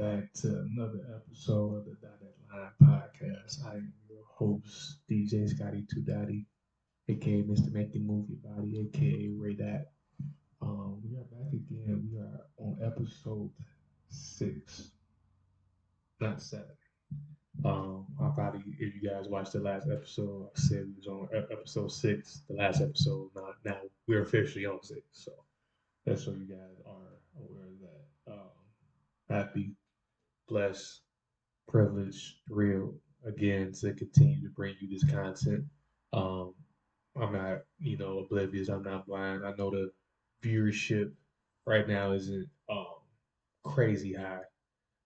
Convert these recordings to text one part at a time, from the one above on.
back to another episode of the Dotted Line Podcast. I am your host, DJ Scotty Two Dotty, aka Mr. Make the Movie Body, aka Ray Dat. We are back again. We are on episode 6, not 7. I probably, if you guys watched the last episode, I said we was on episode 6, the last episode. Now we're officially on 6, so that's so you guys are aware of that. Happy, blessed, privileged, real again to continue to bring you this content. Um, I'm not, oblivious. I'm not blind. I know the viewership right now isn't crazy high,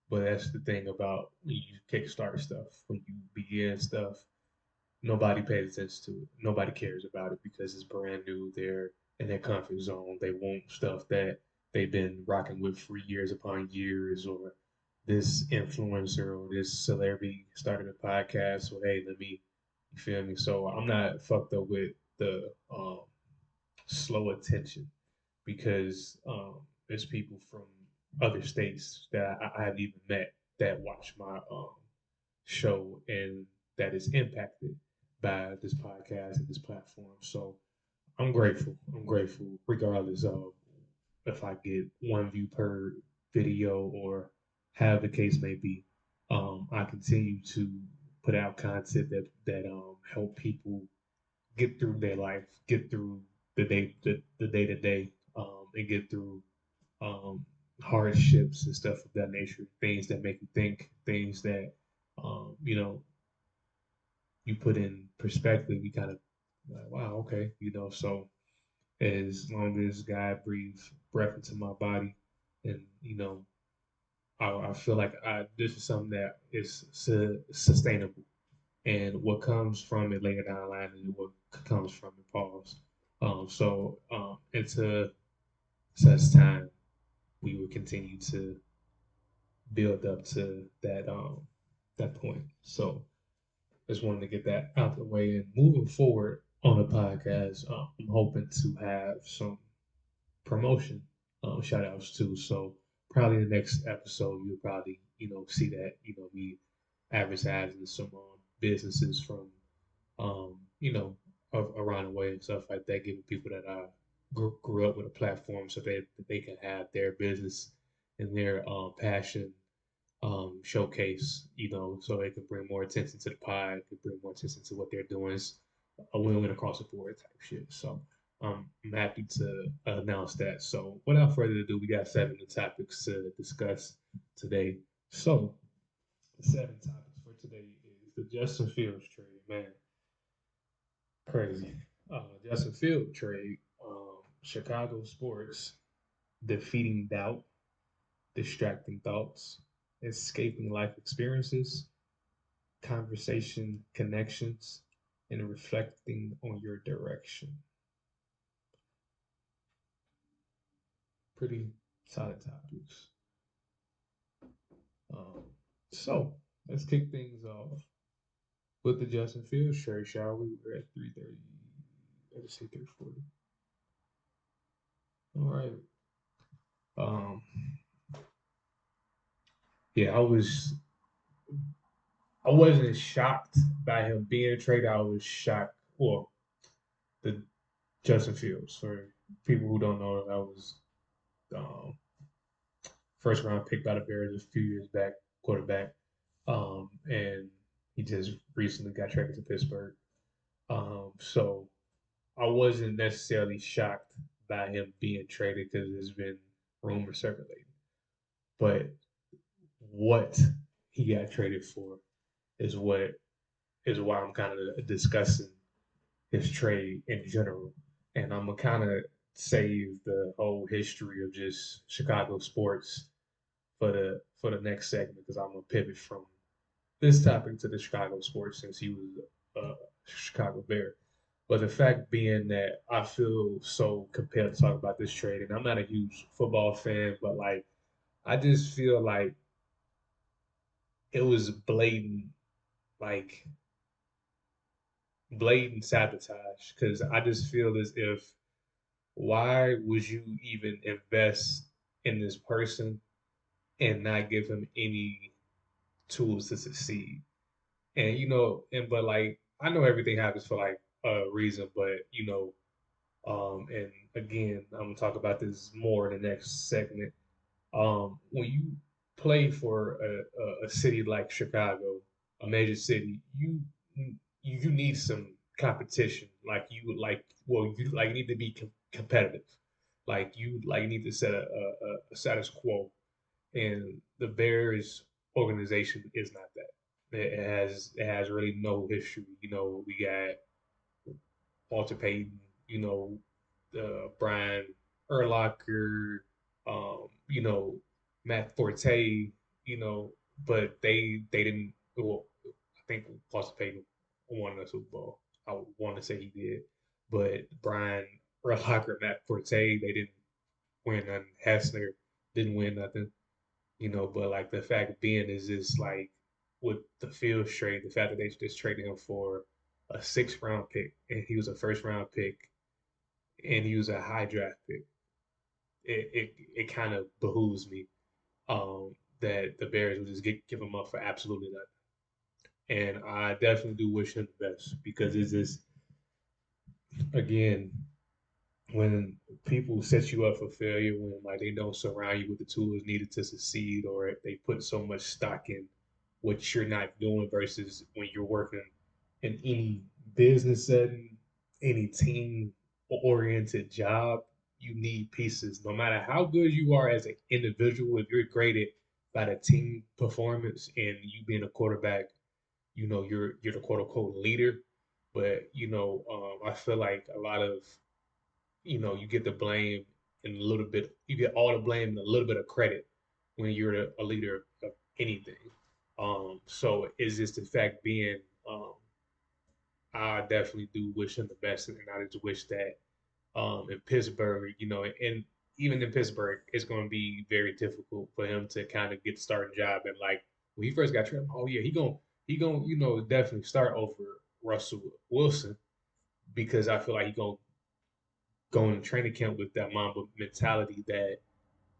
but that's the thing about when you kickstart stuff, when you begin stuff, nobody pays attention to it. Nobody cares about it because it's brand new. They're in their comfort zone. They want stuff that they've been rocking with for years upon years, or this influencer or this celebrity started a podcast. So hey, let me, you feel me? So I'm not fucked up with the slow attention because there's people from other states that I haven't even met that watch my show and that is impacted by this podcast and this platform. So I'm grateful. I'm grateful, regardless of if I get one view per video or how the case may be. I continue to put out content that help people get through their life, get through the day to day, and get through um, hardships and stuff of that nature. Things that make you think, things that you know you put in perspective. You kind of like, wow, okay, So as long as God breathes breath into my body, and I feel like this is something that is sustainable, and what comes from it later down the line is what comes from it. Pause. Into such time, we will continue to build up to that point. So just wanted to get that out the way. And moving forward on the podcast, I'm hoping to have some promotion shout outs too. So probably the next episode, you'll probably, see that, me advertising some businesses from, um, you know, around the way and stuff like that, giving people that grew up with a platform so that they can have their business and their passion showcase, so they can bring more attention to the pod, can bring more attention to what they're doing. It's a win-win across the board type shit. So I'm happy to announce that. So without further ado, we got 7 new topics to discuss today. So the 7 topics for today is the Justin Fields trade, man. Crazy. Justin Field trade, Chicago sports, defeating doubt, distracting thoughts, escaping life experiences, conversation connections, and reflecting on your direction. Pretty solid topics. Um, so let's kick things off with the Justin Fields trade, shall we? We're at 3:30. Let's say 3:40. All right. Um, yeah, I wasn't shocked by him being traded. I was shocked. Well, the Justin Fields. For people who don't know, that was um, first round pick by the Bears a few years back, quarterback. And he just recently got traded to Pittsburgh. So I wasn't necessarily shocked by him being traded because there's been rumors circulating. But what he got traded for is what is why I'm kind of discussing his trade in general. And I'm gonna kind of save the whole history of just Chicago sports for the next segment because I'm gonna pivot from this topic to the Chicago sports since he was a Chicago Bear. But the fact being that I feel so compelled to talk about this trade, and I'm not a huge football fan, but like I just feel like it was like blatant sabotage. Because I just feel as if why would you even invest in this person and not give him any tools to succeed. And but like I know everything happens for like a reason, but and again, I'm gonna talk about this more in the next segment. When you play for a city like Chicago, a major city, you need some competition. Like you like need to be competitive. Like you need to set a status quo, and the Bears organization is not that. It has really no history. We got Walter Payton, Brian Urlacher, Matt Forte, but they didn't. Well, I think Walter Payton won the Super Bowl. I want to say he did, but Brian Urlacher, Matt Forte, they didn't win nothing. Hessler didn't win nothing. But like the fact being is just like with the Fields trade, the fact that they just traded him for a 6th round pick and he was a 1st round pick and he was a high draft pick. It kind of behooves me that the Bears would just give him up for absolutely nothing. And I definitely do wish him the best because it's just again when people set you up for failure, when like they don't surround you with the tools needed to succeed, or if they put so much stock in what you're not doing versus when you're working in any business setting, any team oriented job, you need pieces. No matter how good you are as an individual, if you're graded by the team performance and you being a quarterback, you're the quote unquote leader. But I feel like a lot of you get the blame and a little bit, you get all the blame and a little bit of credit when you're a leader of anything. So it's just the fact being, um, I definitely do wish him the best, and I just wish that in Pittsburgh, and even in Pittsburgh, it's going to be very difficult for him to kind of get the starting job. And like when he first got traded, oh yeah, he going definitely start over Russell Wilson because I feel like he gonna go in training camp with that Mamba mentality that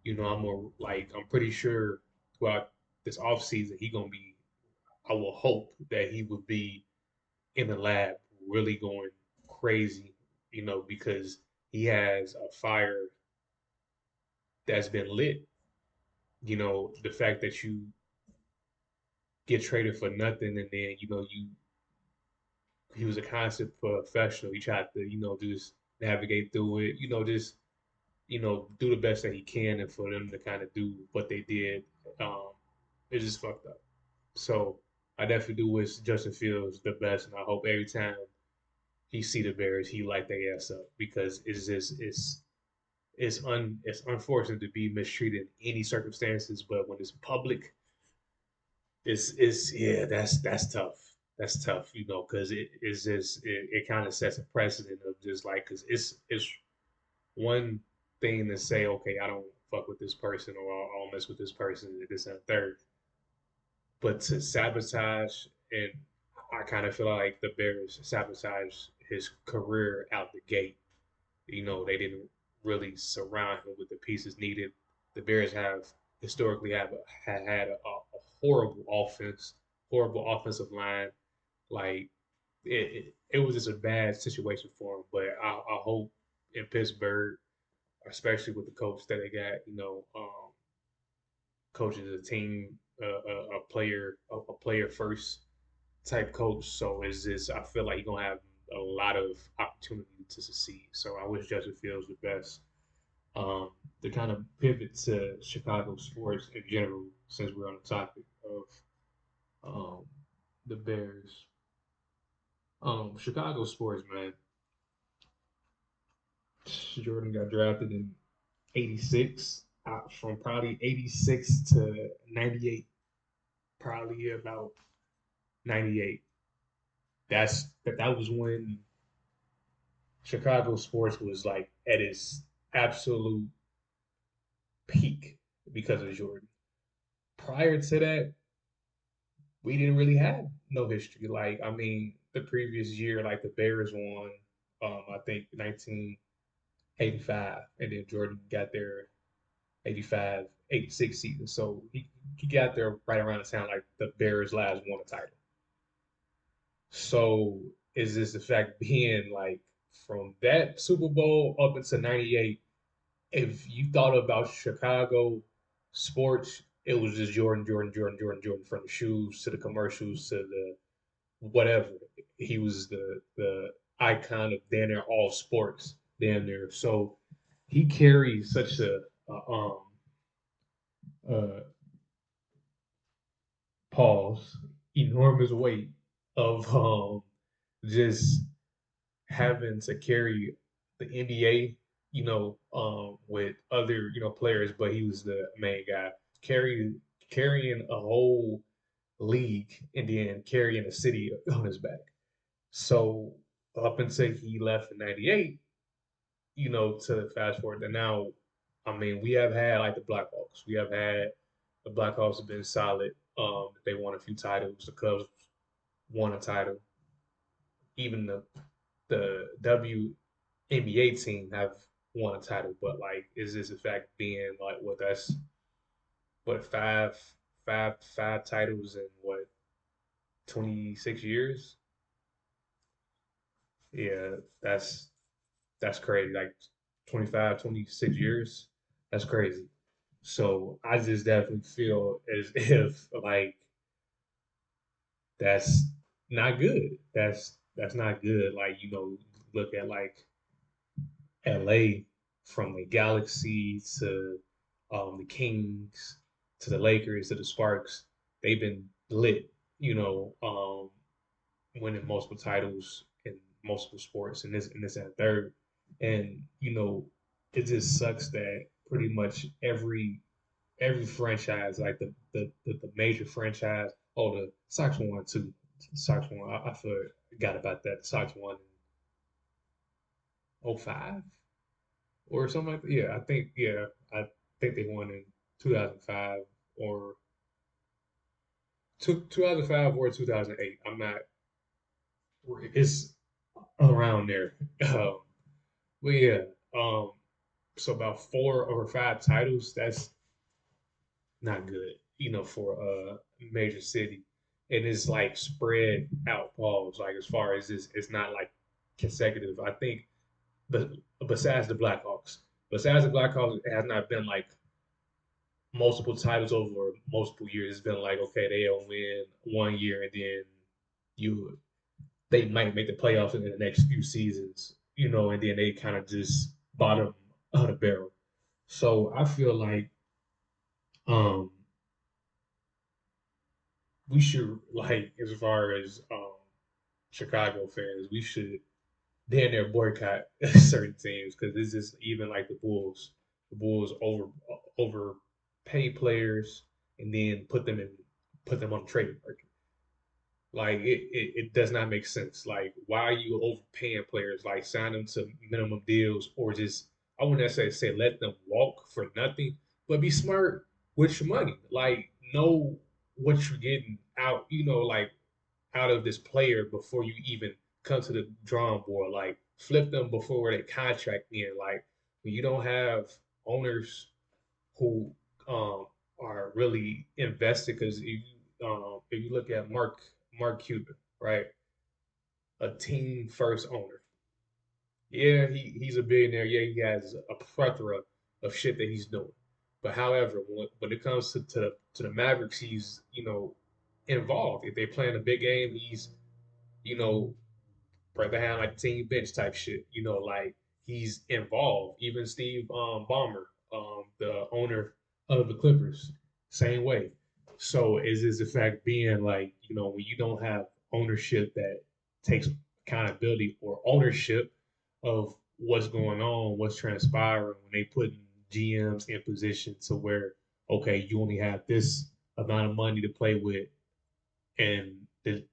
I'm pretty sure throughout this offseason he gonna be. I will hope that he would be in the lab really going crazy, because he has a fire that's been lit. The fact that you get traded for nothing and then he was a constant professional. He tried to just navigate through it. Just do the best that he can, and for them to kind of do what they did, um, it's just fucked up. So I definitely do wish Justin Fields the best, and I hope every time he see the Bears, he light their ass up because it's unfortunate to be mistreated in any circumstances, but when it's public, it's yeah, that's tough. That's tough, because it kind of sets a precedent of just like because it's one thing to say, okay, I don't fuck with this person or I'll mess with this person and this and third, but to sabotage and I kind of feel like the Bears sabotage his career out the gate. They didn't really surround him with the pieces needed. The Bears have historically had a horrible offense, horrible offensive line. Like it was just a bad situation for him. But I hope in Pittsburgh, especially with the coach that they got, coaches a team, a player first type coach. So it's just I feel like he's gonna have a lot of opportunity to succeed. So I wish Justin Fields the best. To kind of pivot to Chicago sports in general, since we're on the topic of um, the Bears. Chicago sports, man. Jordan got drafted in '86, from probably '86 to '98, probably about '98. That was when Chicago sports was like at its absolute peak because of Jordan. Prior to that, we didn't really have no history. Like, I mean, the previous year, like the Bears won, I think 1985, and then Jordan got there 85, '86 season. So he got there right around the time like the Bears last won a title. So is this the fact being like from that Super Bowl up into '98? If you thought about Chicago sports, it was just Jordan, Jordan, Jordan, Jordan, Jordan, from the shoes to the commercials to the whatever. He was the icon of damn near all sports, damn near. So he carries such a pause enormous weight of just having to carry the NBA, with other, players, but he was the main guy, carry carrying a whole league and then carrying a city on his back. So up until he left in '98, to fast forward to now, I mean, we have had like the Blackhawks. We have had the Blackhawks have been solid. They won a few titles. The Cubs won a title. Even the WNBA team have won a title. But like, is this in fact being like what that's what five titles in what 26 years? Yeah, that's crazy. Like 25, 26 years. That's crazy. So I just definitely feel as if like that's not good. That's not good. Like, look at like LA, from the Galaxy to the Kings to the Lakers to the Sparks. They've been lit, winning multiple titles in multiple sports and this and third. And it just sucks that pretty much every franchise, like the major franchise. Oh, the Sox won too. The Sox won. I forgot about that. The Sox won in '05 or something like that. Yeah, I think. Yeah, I think they won in 2005 or 2005 or 2008. I'm not. It's around there. Um, but yeah. Um, so about 4 or 5 titles. That's not good, for a major city. And it's like spread out balls, like as far as this, it's not like consecutive. I think, but besides the Blackhawks, it has not been like multiple titles over multiple years. It's been like, okay, they'll win one year and then you they might make the playoffs in the next few seasons, and then they kind of just bottom of the barrel. So I feel like um we should, like, as far as Chicago fans, we should damn near boycott certain teams because this is even like the Bulls. The Bulls overpay players and then put them on the trading market. Like it does not make sense. Like, why are you overpaying players? Like, sign them to minimum deals, or just, I wouldn't necessarily say let them walk for nothing, but be smart with your money. Like, know what you're getting out. Like, out of this player before you even come to the drawing board. Like, flip them before they contract in. Like, when you don't have owners who are really invested, because if you look at Mark Cuban, right, a team first owner. Yeah, he's a billionaire. Yeah, he has a plethora of shit that he's doing. But however, when it comes to the Mavericks, he's involved. If they playing a big game, he's you know right behind like team bench type shit. Like, he's involved. Even Steve Ballmer, the owner of the Clippers, same way. So is this the fact being like, when you don't have ownership that takes accountability or ownership of what's going on, what's transpiring, when they put GMs in position to where, okay, you only have this amount of money to play with, and the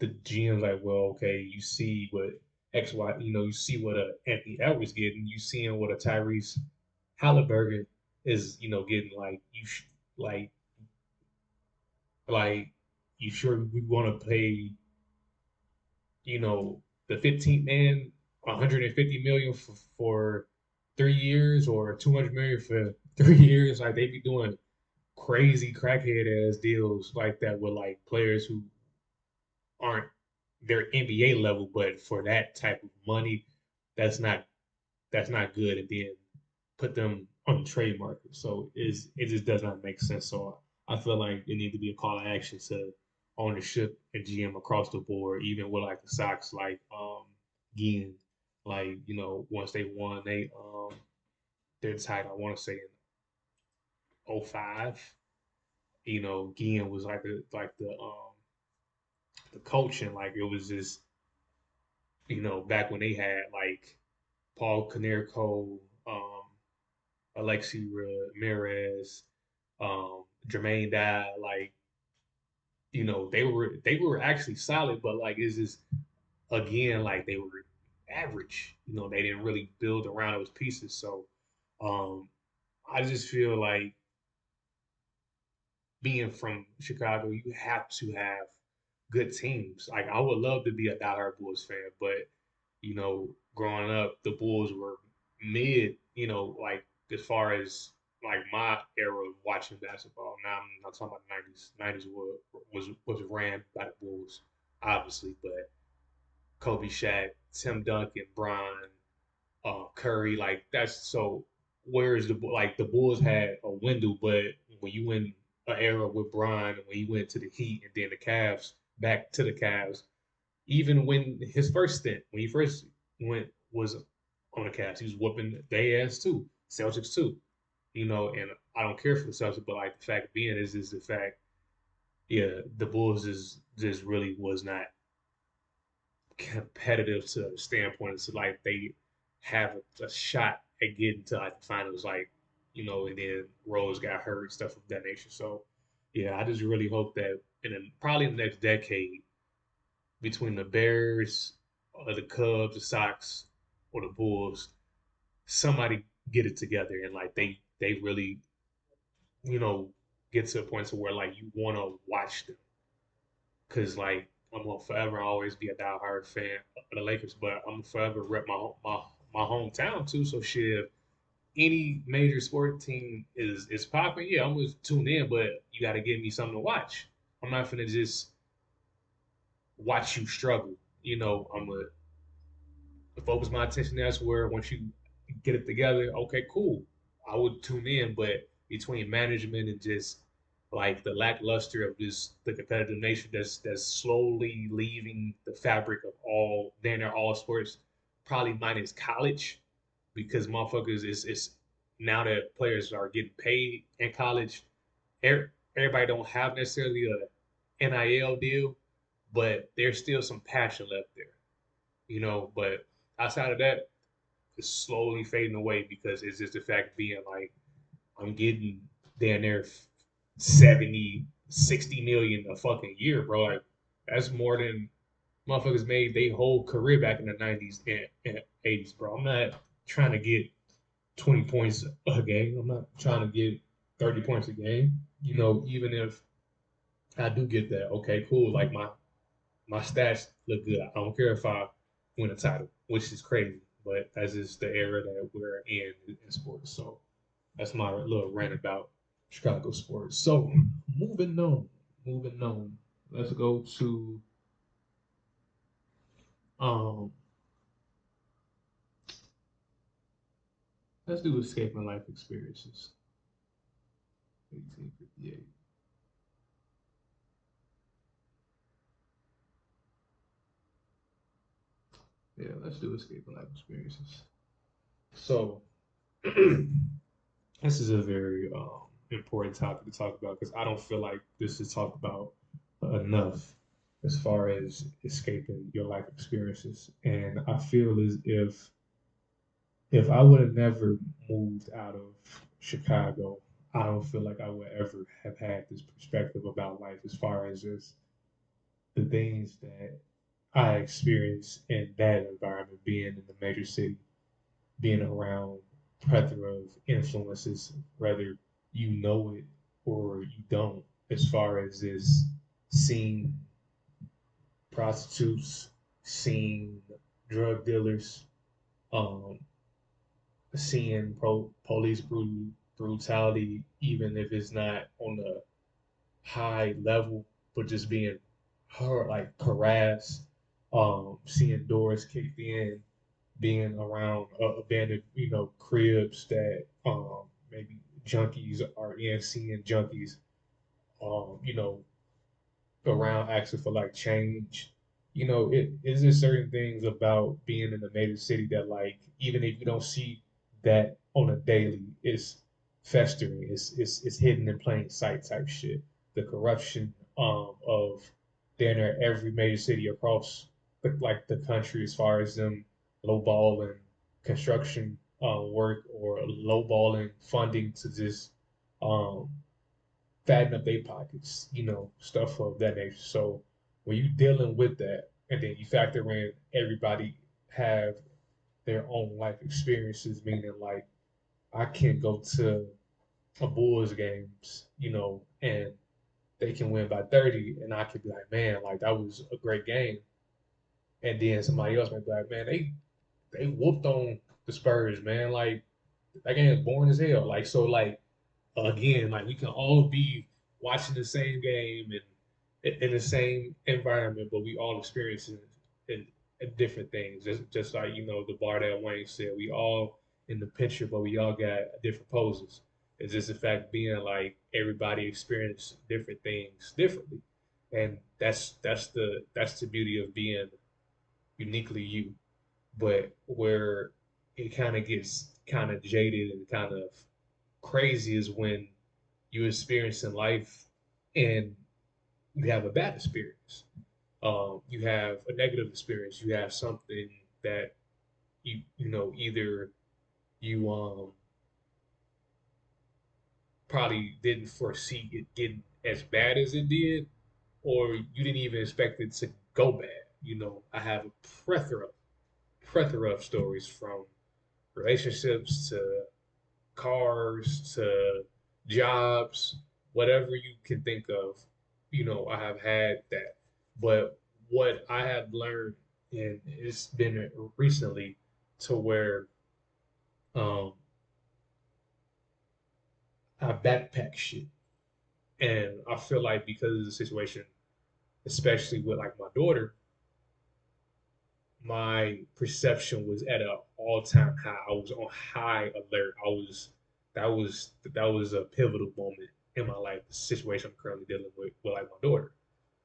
GM's like, well, okay, you see what X, Y, you see what Anthony Edwards getting, you seeing what a Tyrese Halliburton is, getting. Like, like, like, you sure we want to pay, the 15th man 150 million for 3 years or 200 million for 3 years. Like they be doing crazy crackhead ass deals like that with like players who aren't their NBA level, but for that type of money, that's not that's not good. And then put them on the trade market. So it just does not make sense. So I feel like it need to be a call to action to ownership and GM across the board, even with like the Sox, like Ginn, like once they won their title, I want to say in '05. Ginn was like the coaching, like it was just back when they had like Paul Konerko, um, Alexi Ramirez, Jermaine Dye, like they were actually solid, but like it's just again like they were average. They didn't really build around those pieces. So um, I just feel like being from Chicago, you have to have good teams. Like I would love to be a diehard Bulls fan, but growing up, the Bulls were mid. Like as far as like my era of watching basketball. Now I'm not talking about the 90s. 90s was ran by the Bulls, obviously, but Kobe, Shaq, Tim Duncan, Bron, Curry, like that's so. Whereas the Bulls had a window, but when you win an era with Bron, when he went to the Heat and then the Cavs, back to the Cavs, even when his first stint, when he first went was on the Cavs, he was whooping their ass too, Celtics too, And I don't care for the Celtics, but like the fact being is the fact, yeah, the Bulls is just really was not competitive to the standpoint. It's like they have a shot at getting to like the finals, like and then Rose got hurt, stuff of that nature. So yeah, I just really hope that probably in the next decade between the Bears, or the Cubs, the Sox, or the Bulls, somebody get it together and like they really you know get to a point to where like you want to watch them because like I'm gonna forever always be a diehard fan of the Lakers, but I'm gonna forever rep my hometown too. So shit, if any major sport team is popping, yeah, I'm gonna tune in, but you got to give me something to watch. I'm not gonna just watch you struggle. I'm gonna focus my attention elsewhere. Once you get it together, okay, cool. I would tune in, but between management and just like the lackluster of just the competitive nature that's slowly leaving the fabric of all then they're all sports, probably minus college, because motherfuckers is now that players are getting paid in college, everybody don't have necessarily a NIL deal, but there's still some passion left there, But outside of that, it's slowly fading away because it's just the fact of being like I'm getting down there 70, 60 million a fucking year, bro. Like that's more than motherfuckers made their whole career back in the 90s and 80s, bro. I'm not trying to get 20 points a game. I'm not trying to get 30 points a game. Even if I do get that, okay, cool. Like my stats look good. I don't care if I win a title, which is crazy, but that's just the era that we're in sports. So that's my little rant about Chicago sports. So moving on. Let's go to um let's do escaping life experiences. 1858. Yeah, let's do escaping life experiences. So this is a very important topic to talk about because I don't feel like this is talked about enough as far as escaping your life experiences. And I feel as if I would have never moved out of Chicago, I don't feel like I would ever have had this perspective about life as far as just the things that I experienced in that environment, being in the major city, being around plethora of influences, whether you know it or you don't, as far as this seeing prostitutes, seeing drug dealers, um, seeing police brutality, even if it's not on a high level, but just being like harassed, seeing doors kicked in, being around abandoned, cribs that maybe junkies are in, seeing junkies, you know, around asking for like change. It is there certain things about being in a major city that like even if you don't see that on a daily, it's festering, it's hidden in plain sight type shit. The corruption of damn near every major city across the country as far as them lowballing construction work or lowballing funding to just um fatten up their pockets, stuff of that nature. So when you dealing with that, and then you factor in everybody have their own life experiences, meaning like I can go to a Bulls games, and they can win by 30, and I could be like, man, like that was a great game. And then somebody else might be like, man, they whooped on the Spurs, man. Like that game is boring as hell. Like so, like again, like we can all be watching the same game and in the same environment, but we all experiencing in, different things. Just like the bar that Wayne said, we all in the picture, but we all got different poses. It's just the fact being like everybody experience different things differently, and that's the beauty of being uniquely you. But where it kind of gets kind of jaded and kind of crazy is when you experience in life and you have a bad experience. You have a negative experience. You have something that either you probably didn't foresee it getting as bad as it did, or you didn't even expect it to go bad. I have a plethora of stories from relationships to cars to jobs, whatever you can think of, I have had that. But what I have learned, and it's been recently, to where um, I backpack shit. And I feel like because of the situation, especially with like my daughter, my perception was at an all-time high. I was on high alert. That was a pivotal moment in my life, the situation I'm currently dealing with like my daughter.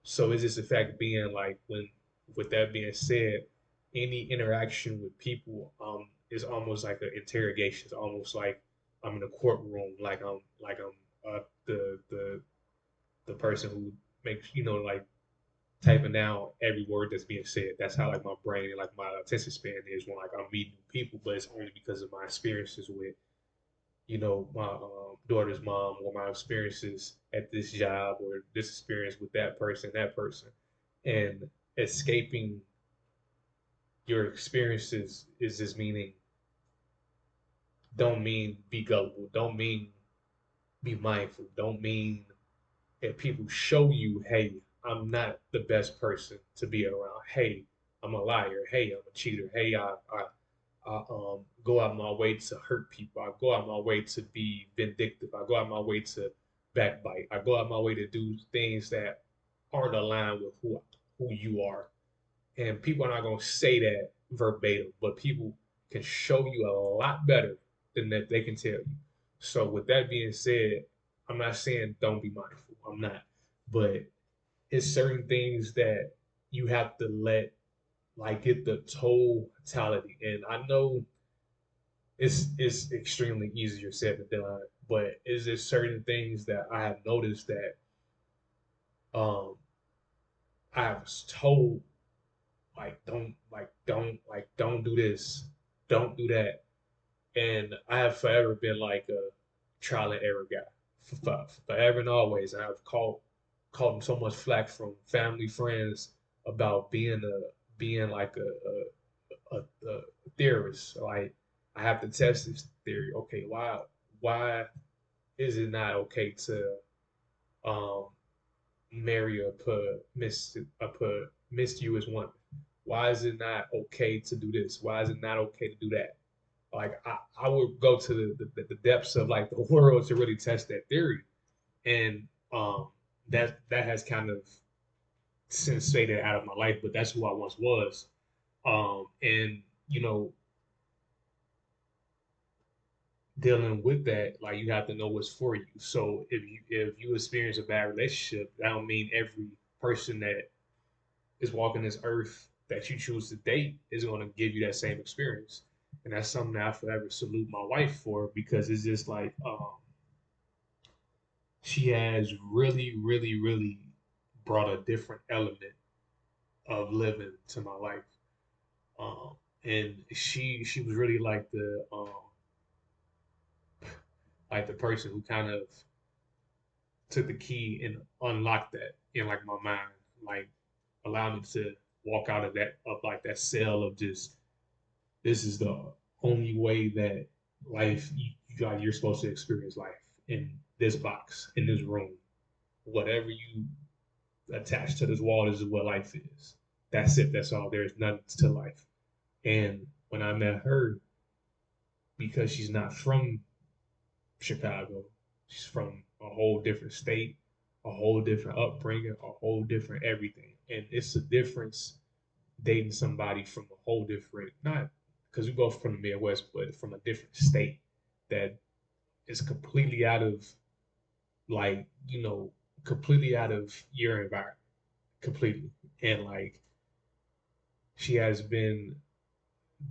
So it's just the fact being like when with that being said, any interaction with people is almost like an interrogation. It's almost like I'm in a courtroom, like I'm the person who makes like typing down every word that's being said. That's how like my brain and like my attention span is when like I'm meeting new people, but it's only because of my experiences with my daughter's mom or my experiences at this job or this experience with that person, and escaping your experiences is just meaning don't mean be gullible, don't mean be mindful, don't mean if people show you, hey, I'm not the best person to be around. Hey, I'm a liar. Hey, I'm a cheater. Hey, I go out my way to hurt people. I go out my way to be vindictive. I go out my way to backbite. I go out my way to do things that aren't aligned with who you are. And people are not gonna say that verbatim, but people can show you a lot better than that they can tell you. So with that being said, I'm not saying don't be mindful. I'm not, but it's certain things that you have to let like get the totality. And I know it's extremely easier said than done, but is there certain things that I have noticed that um I was told don't do this, don't do that. And I have forever been like a trial and error guy. Forever and always. And I've caught so much flack from family, friends about being like a theorist. Like I have to test this theory. Okay, why is it not okay to um marry a promiscuous woman? Why is it not okay to do this? Why is it not okay to do that? Like I would go to the depths of like the world to really test that theory, and that has kind of since faded out of my life. But that's who I once was, and you know, dealing with that, like you have to know what's for you. So if you experience a bad relationship, that don't mean every person that is walking this earth that you choose to date is going to give you that same experience. And that's something that I forever salute my wife for, because it's just like she has really, really, really brought a different element of living to my life. Um, and she was really like the person who kind of took the key and unlocked that in like my mind, like allow me to walk out of that cell of just this is the only way that life you're supposed to experience life in this box in this room. Whatever you attach to this wall is what life is. That's it. That's all. There's nothing to life. And when I met her, because she's not from Chicago, she's from a whole different state, a whole different upbringing, a whole different everything. And it's a difference dating somebody from a whole different, not because we both from the Midwest, but from a different state that is completely out of like, completely out of your environment, completely. And like she has been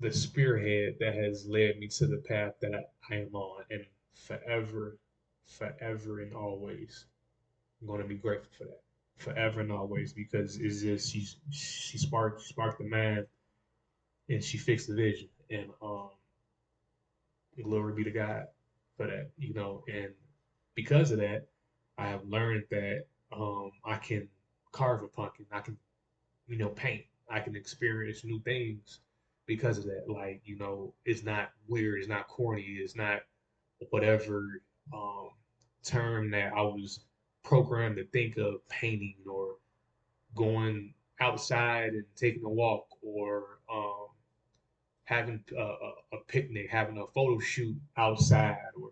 the spearhead that has led me to the path that I am on. And forever, forever and always, I'm going to be grateful for that. Forever and always, because it's just she sparked the man and she fixed the vision. And glory be to God for that, and because of that, I have learned that I can carve a pumpkin, I can, paint, I can experience new things because of that. Like, it's not weird, it's not corny, it's not whatever um, term that I was programmed to think of painting or going outside and taking a walk or having a picnic, having a photo shoot outside, or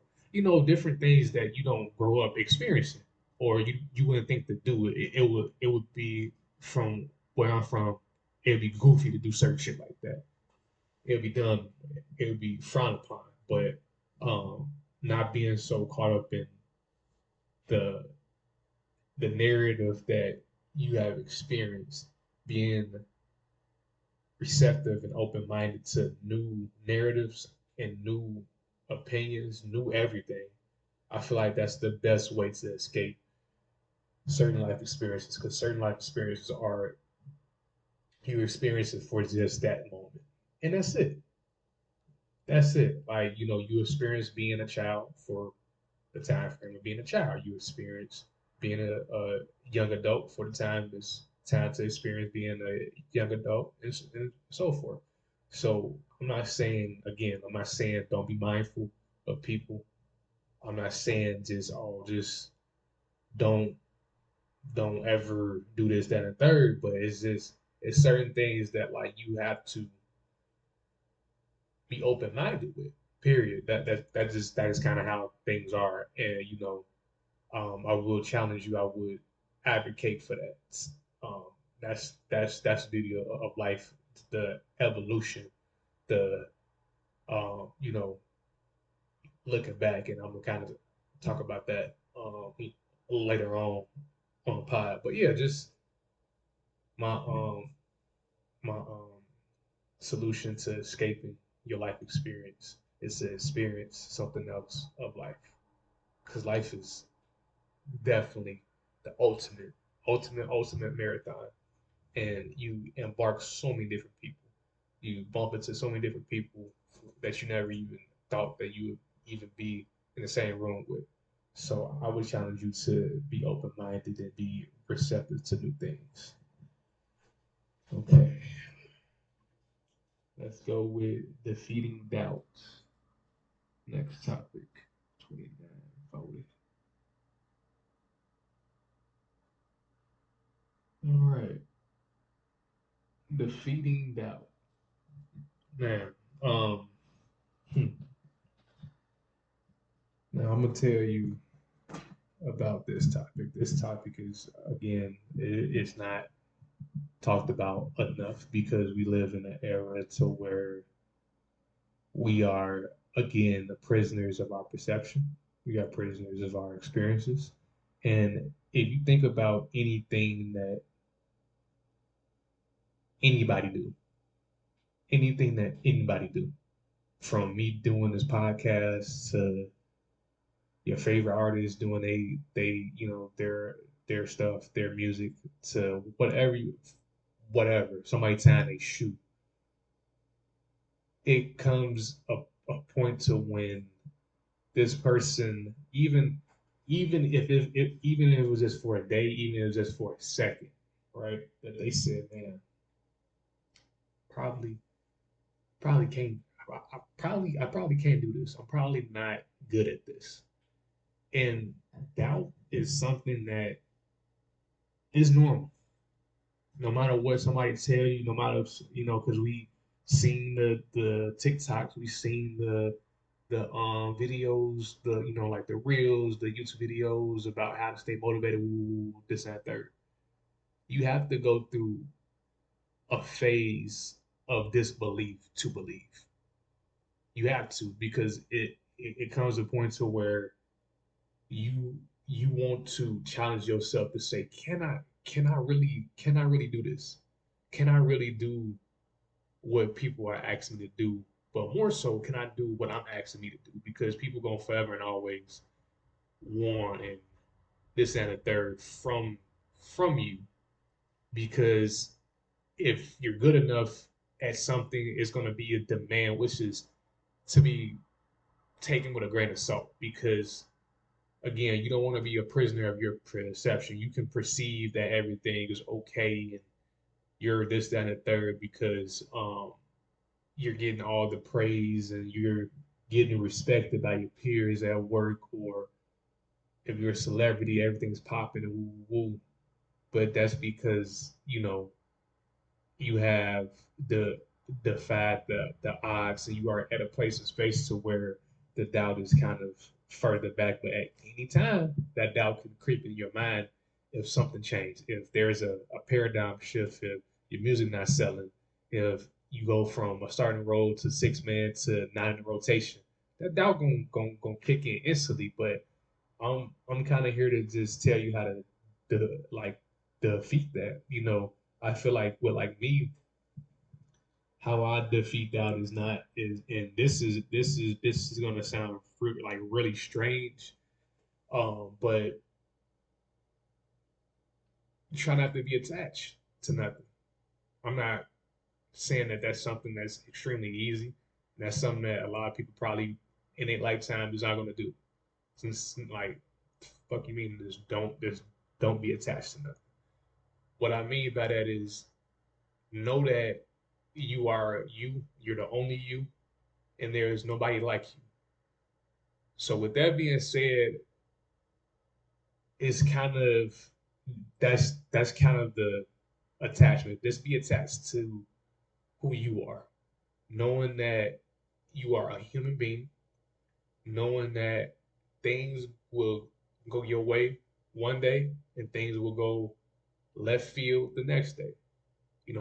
different things that you don't grow up experiencing, or you wouldn't think to do it. It would be from where I'm from. It'd be goofy to do certain shit like that. It'd be done. It would be frowned upon. But not being so caught up in the the narrative that you have experienced, being receptive and open minded to new narratives and new opinions, new everything. I feel like that's the best way to escape certain life experiences, because certain life experiences are you experience it for just that moment. And that's it. That's it. Like, you experience being a child for the time frame of being a child. You experience being a young adult for the time to experience being a young adult, and so forth. So I'm not saying, again, I'm not saying don't be mindful of people. I'm not saying just don't don't ever do this, that, and third. But it's certain things that like you have to be open minded with. Period. That is kind of how things are, and I will challenge you. I would advocate for that. Um, that's the beauty of life, the evolution, the you know, looking back, and I'm gonna kind of talk about that later on the pod. But yeah, just my my solution to escaping your life experience is to experience something else of life, because life is definitely the ultimate marathon, and you embark so many different people. You bump into so many different people that you never even thought that you would even be in the same room with. So I would challenge you to be open minded and be receptive to new things. Okay, let's go with defeating doubt. Next topic, 29 voted. All right, defeating doubt. Man, um, Hmm. Now I'm gonna tell you about this topic. This topic is again, it's not talked about enough because we live in an era to where we are again the prisoners of our perception. We are prisoners of our experiences. And if you think about anything that anybody do, anything that anybody do, from me doing this podcast to your favorite artists doing their stuff, their music, to whatever, somebody tying they shoe, it comes a point to when this person, even if it was just for a day, even if it was just for a second, right? That they said, man, probably probably can't I probably can't do this. I'm probably not good at this. And doubt is something that is normal. No matter what somebody tell you, no matter because we seen the TikToks, we seen the videos, the like the reels, the YouTube videos about how to stay motivated, this and that third. You have to go through a phase of disbelief to believe. You have to because it comes to a point to where you you want to challenge yourself to say, can I really do this? Can I really do what people are asking me to do? But more so, can I do what I'm asking me to do? Because people gonna forever and always want and this and the third from you. Because if you're good enough at something, it's gonna be a demand, which is to be taken with a grain of salt. Because again, you don't want to be a prisoner of your perception. You can perceive that everything is okay and you're this, that, and the third because you're getting all the praise and you're getting respected by your peers at work, or if you're a celebrity, everything's popping and woo woo. But that's because you have the the fact, the odds, and you are at a place and space to where the doubt is kind of further back. But at any time, that doubt can creep in your mind if something changed, if there's a paradigm shift, if your music not selling, if you go from a starting role to 6 man to not in the rotation, that doubt gonna kick in instantly. But I'm kind of here to just tell you how to defeat that. I feel like with like me, how I defeat doubt is not is and this is gonna sound like really strange. But try not to be attached to nothing. I'm not saying that that's something that's extremely easy. That's something that a lot of people probably in their lifetime is not gonna do. Since like, fuck you mean just don't be attached to nothing. What I mean by that is know that you are you. You're the only you, and there is nobody like you. So with that being said, it's kind of that's kind of the attachment. Just be attached to who you are, knowing that you are a human being, knowing that things will go your way one day and things will go left field the next day.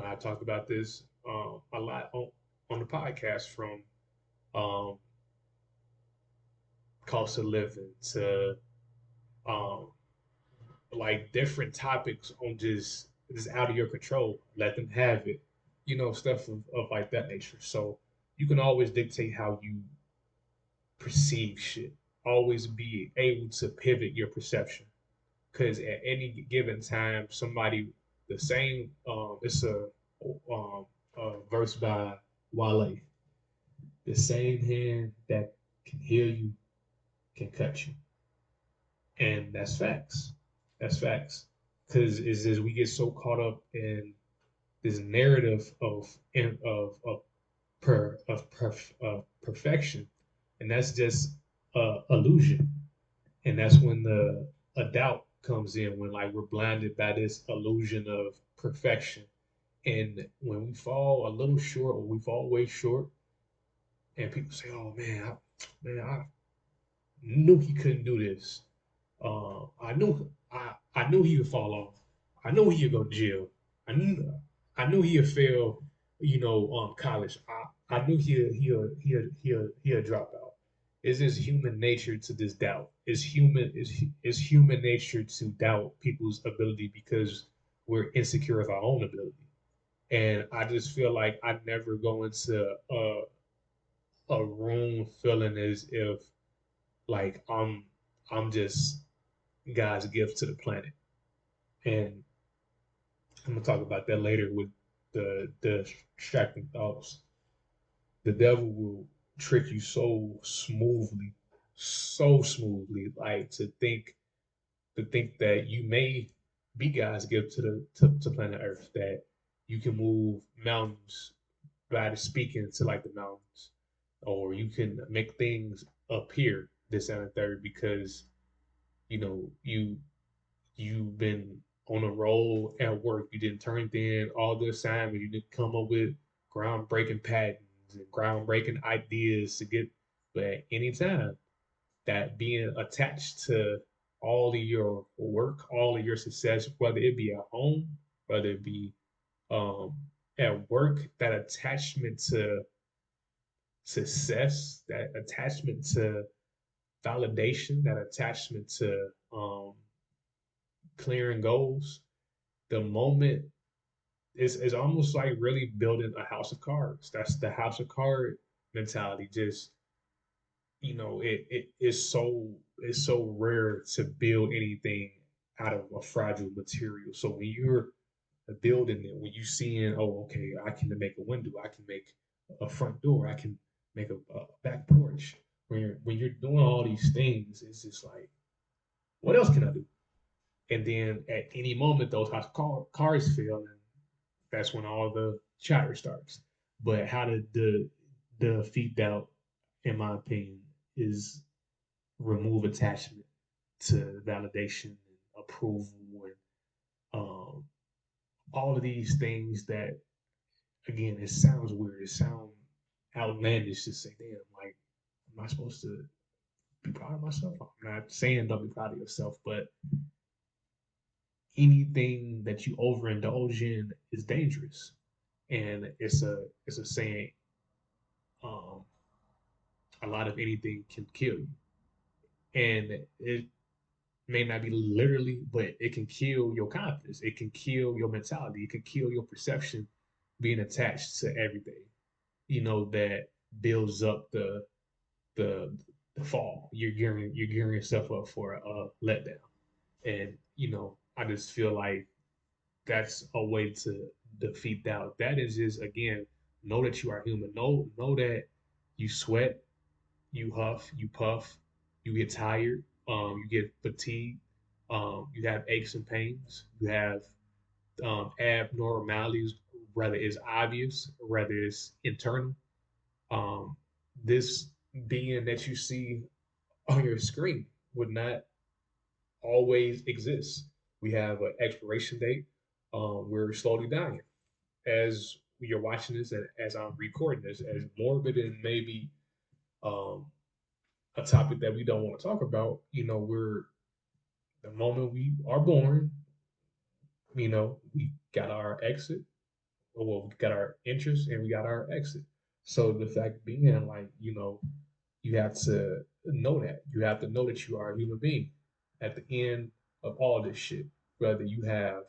I talked about this a lot on the podcast, from um, cost of living to um, like different topics on just out of your control. Let them have it, stuff of like that nature. So you can always dictate how you perceive shit. Always be able to pivot your perception, because at any given time, somebody the same. It's a verse by Wale. The same hand that can heal you can cut you, and that's facts. That's facts. Because is we get so caught up in this narrative of perfection, and that's just illusion. And that's when the a doubt comes in, when like we're blinded by this illusion of perfection. And when we fall a little short, or we fall way short, and people say, "Oh I knew he couldn't do this. I knew he would fall off. I knew he'd go to jail. I knew he'd fail. College. I knew he'll drop out. It's just human nature to this doubt. It's human nature to doubt people's ability because we're insecure of our own ability. And I just feel like I never go into a room feeling as if like I'm just God's gift to the planet. And I'm gonna talk about that later with the distracting thoughts. The devil will trick you so smoothly, like to think that you may be God's gift to planet Earth, that you can move mountains by speaking to like the mountains, or you can make things appear this and the third because you've been on a roll at work. You didn't turn in all the assignments. You didn't come up with groundbreaking patents and groundbreaking ideas to get. But at any time, that being attached to all of your work, all of your success, whether it be at home, whether it be um, at work, that attachment to success, that attachment to validation, that attachment to clearing goals, the moment it's almost like really building a house of cards. That's the house of card mentality. Just it is it's so rare to build anything out of a fragile material. So when you're building it, when you seeing, oh, okay, I can make a window, I can make a front door, I can make a back porch. When you're doing all these things, it's just like, what else can I do? And then at any moment, those house cards fail, and that's when all the chatter starts. But how to defeat doubt, in my opinion, is remove attachment to validation and approval and um, all of these things that, again, it sounds weird. It sounds outlandish to say, damn, like, am I supposed to be proud of myself? I'm not saying don't be proud of yourself, but anything that you overindulge in is dangerous. And it's a saying, um, a lot of anything can kill you. And it may not be literally, but it can kill your confidence. It can kill your mentality. It can kill your perception being attached to everything. That builds up the the fall. You're gearing yourself up for a letdown. And I just feel like that's a way to defeat doubt. That is just, again, know that you are human. Know that you sweat, you huff, you puff, you get tired, you get fatigued, you have aches and pains, you have abnormalities, whether it's obvious, whether it's internal. Um, this being that you see on your screen would not always exist. We have an expiration date. We're slowly dying as you're watching this and as I'm recording this, as morbid and maybe um, a topic that we don't want to talk about. We're the moment we are born. We got our exit. Well, we got our interest and we got our exit. So the fact being, like, you have to know that. You have to know that you are a human being at the end of all this shit. Whether you have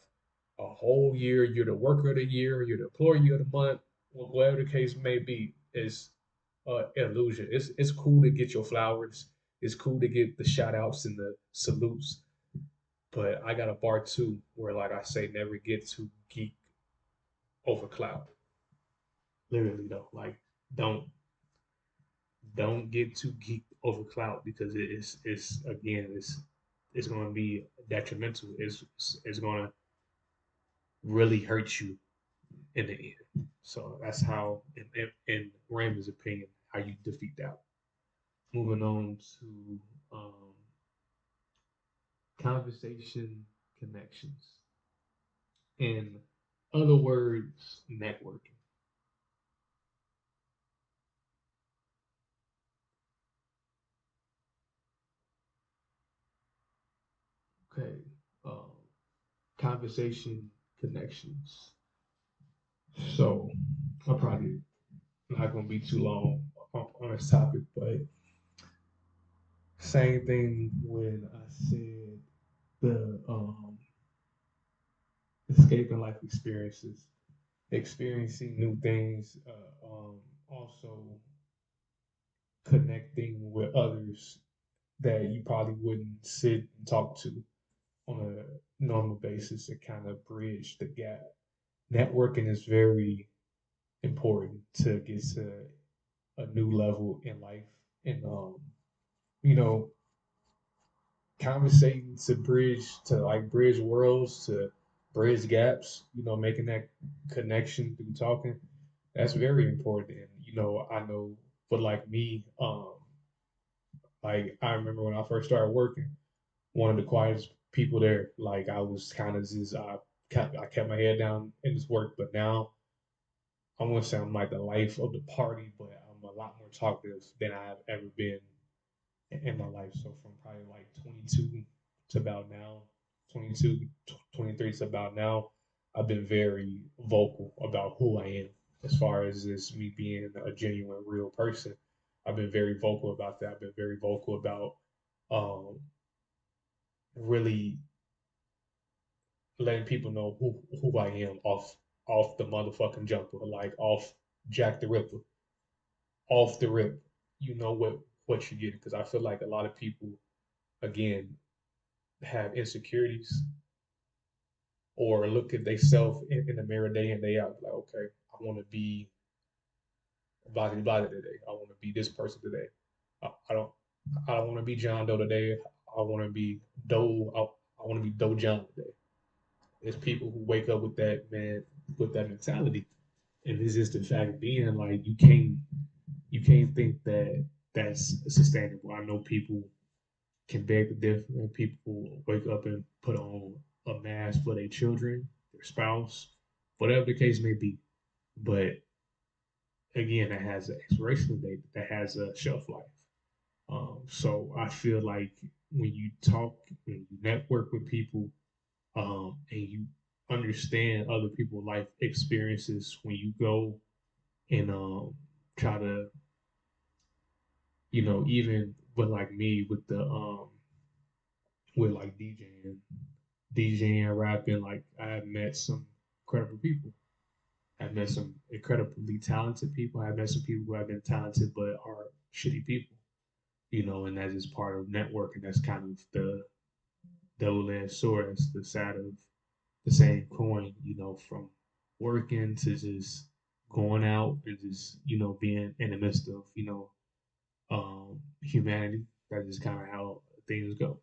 a whole year, you're the worker of the year, you're the employee of the month, whatever the case may be, is illusion. It's cool to get your flowers. It's cool to get the shout outs and the salutes. But I got a bar too where, like I say, never get too geek over cloud. Literally though, like, don't don't get too geeked over cloud because it's again it's going to be detrimental. It's going to really hurt you in the end. So that's how, in Raymond's opinion, how you defeat that. Moving on to conversation connections. In other words, networking. Okay. Um, conversation connections. So I'm probably not gonna be too long on this topic, but same thing when I said the escaping life experiences, experiencing new things, also connecting with others that you probably wouldn't sit and talk to on a normal basis to kind of bridge the gap. Networking is very important to get to a new level in life, and you know, conversating to bridge worlds, to bridge gaps, making that connection through talking, that's very important. And I know, but like me, like I remember when I first started working, one of the quietest people there. Like I was kind of just I kept my head down in this work, but now I won't say I'm like the life of the party, but I'm a lot more talkative than I've ever been in my life. So from probably like 22 to about now, 22, 23 to about now, I've been very vocal about who I am as far as this me being a genuine, real person. I've been very vocal about that. I've been very vocal about um, really letting people know who I am off the motherfucking jumper, like off Jack the Ripper, off the rip. You know what you're getting, because I feel like a lot of people again have insecurities or look at themselves in the mirror day in day out, like, okay, I want to be blah blah blah today. I want to be this person today. I don't I don't want to be John Doe today. I want to be Doe. I want to be Doe John today. There's people who wake up with that man with that mentality, and it's just the fact being like you can't think that that's sustainable. I know people can beg to differ, and people wake up and put on a mask for their children, their spouse, whatever the case may be. But again, that has an expiration date, that has a shelf life. So I feel like when you talk, when you network with people, and you understand other people's life experiences, when you go and try to, even with like me with the with like DJing, rapping, like I have met some incredible people. I've met some incredibly talented people. I've met some people who have been talented but are shitty people, and that is part of networking. That's kind of the double-edged sword. That's the side of the same coin, from working to just going out and just, being in the midst of, humanity. That is kind of how things go.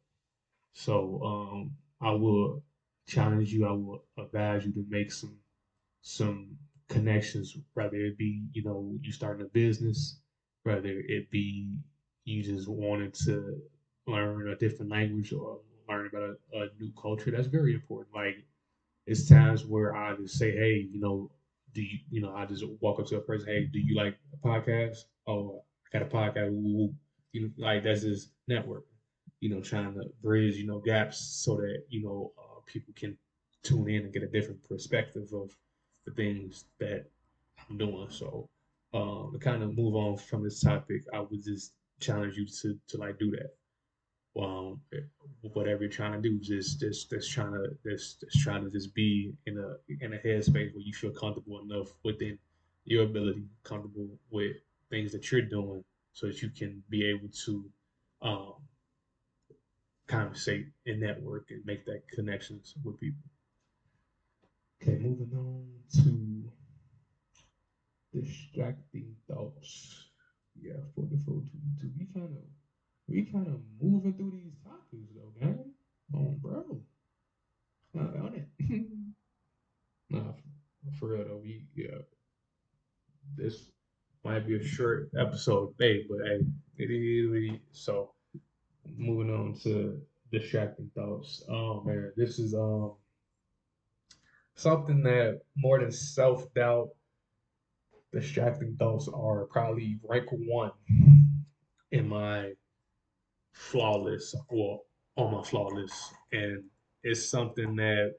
So I will challenge you. I will advise you to make some connections, whether it be you starting a business, whether it be you just wanted to learn a different language or learn about a new culture. That's very important. Like it's times where I just say, hey, do I just walk up to a person, hey, do you like a podcast? Oh, I got a podcast. Ooh. Like that's just network. Trying to bridge, gaps so that people can tune in and get a different perspective of the things that I'm doing. So, to kind of move on from this topic, I would just challenge you to like do that. Whatever you're trying to do, just trying to just be in a headspace where you feel comfortable enough within your ability, comfortable with things that you're doing, so that you can be able to um, conversate and network and make that connections with people. Okay, moving on to distracting thoughts. Yeah, 4422. We kind of moving through these topics though, man. Oh, bro. Not on it. Nah, for real though. This might be a short episode today, but hey, it is what it is. So moving on to distracting thoughts. Oh man, this is something that more than self doubt, distracting thoughts are probably rank one in my flawless, well, on my flaw list, and it's something that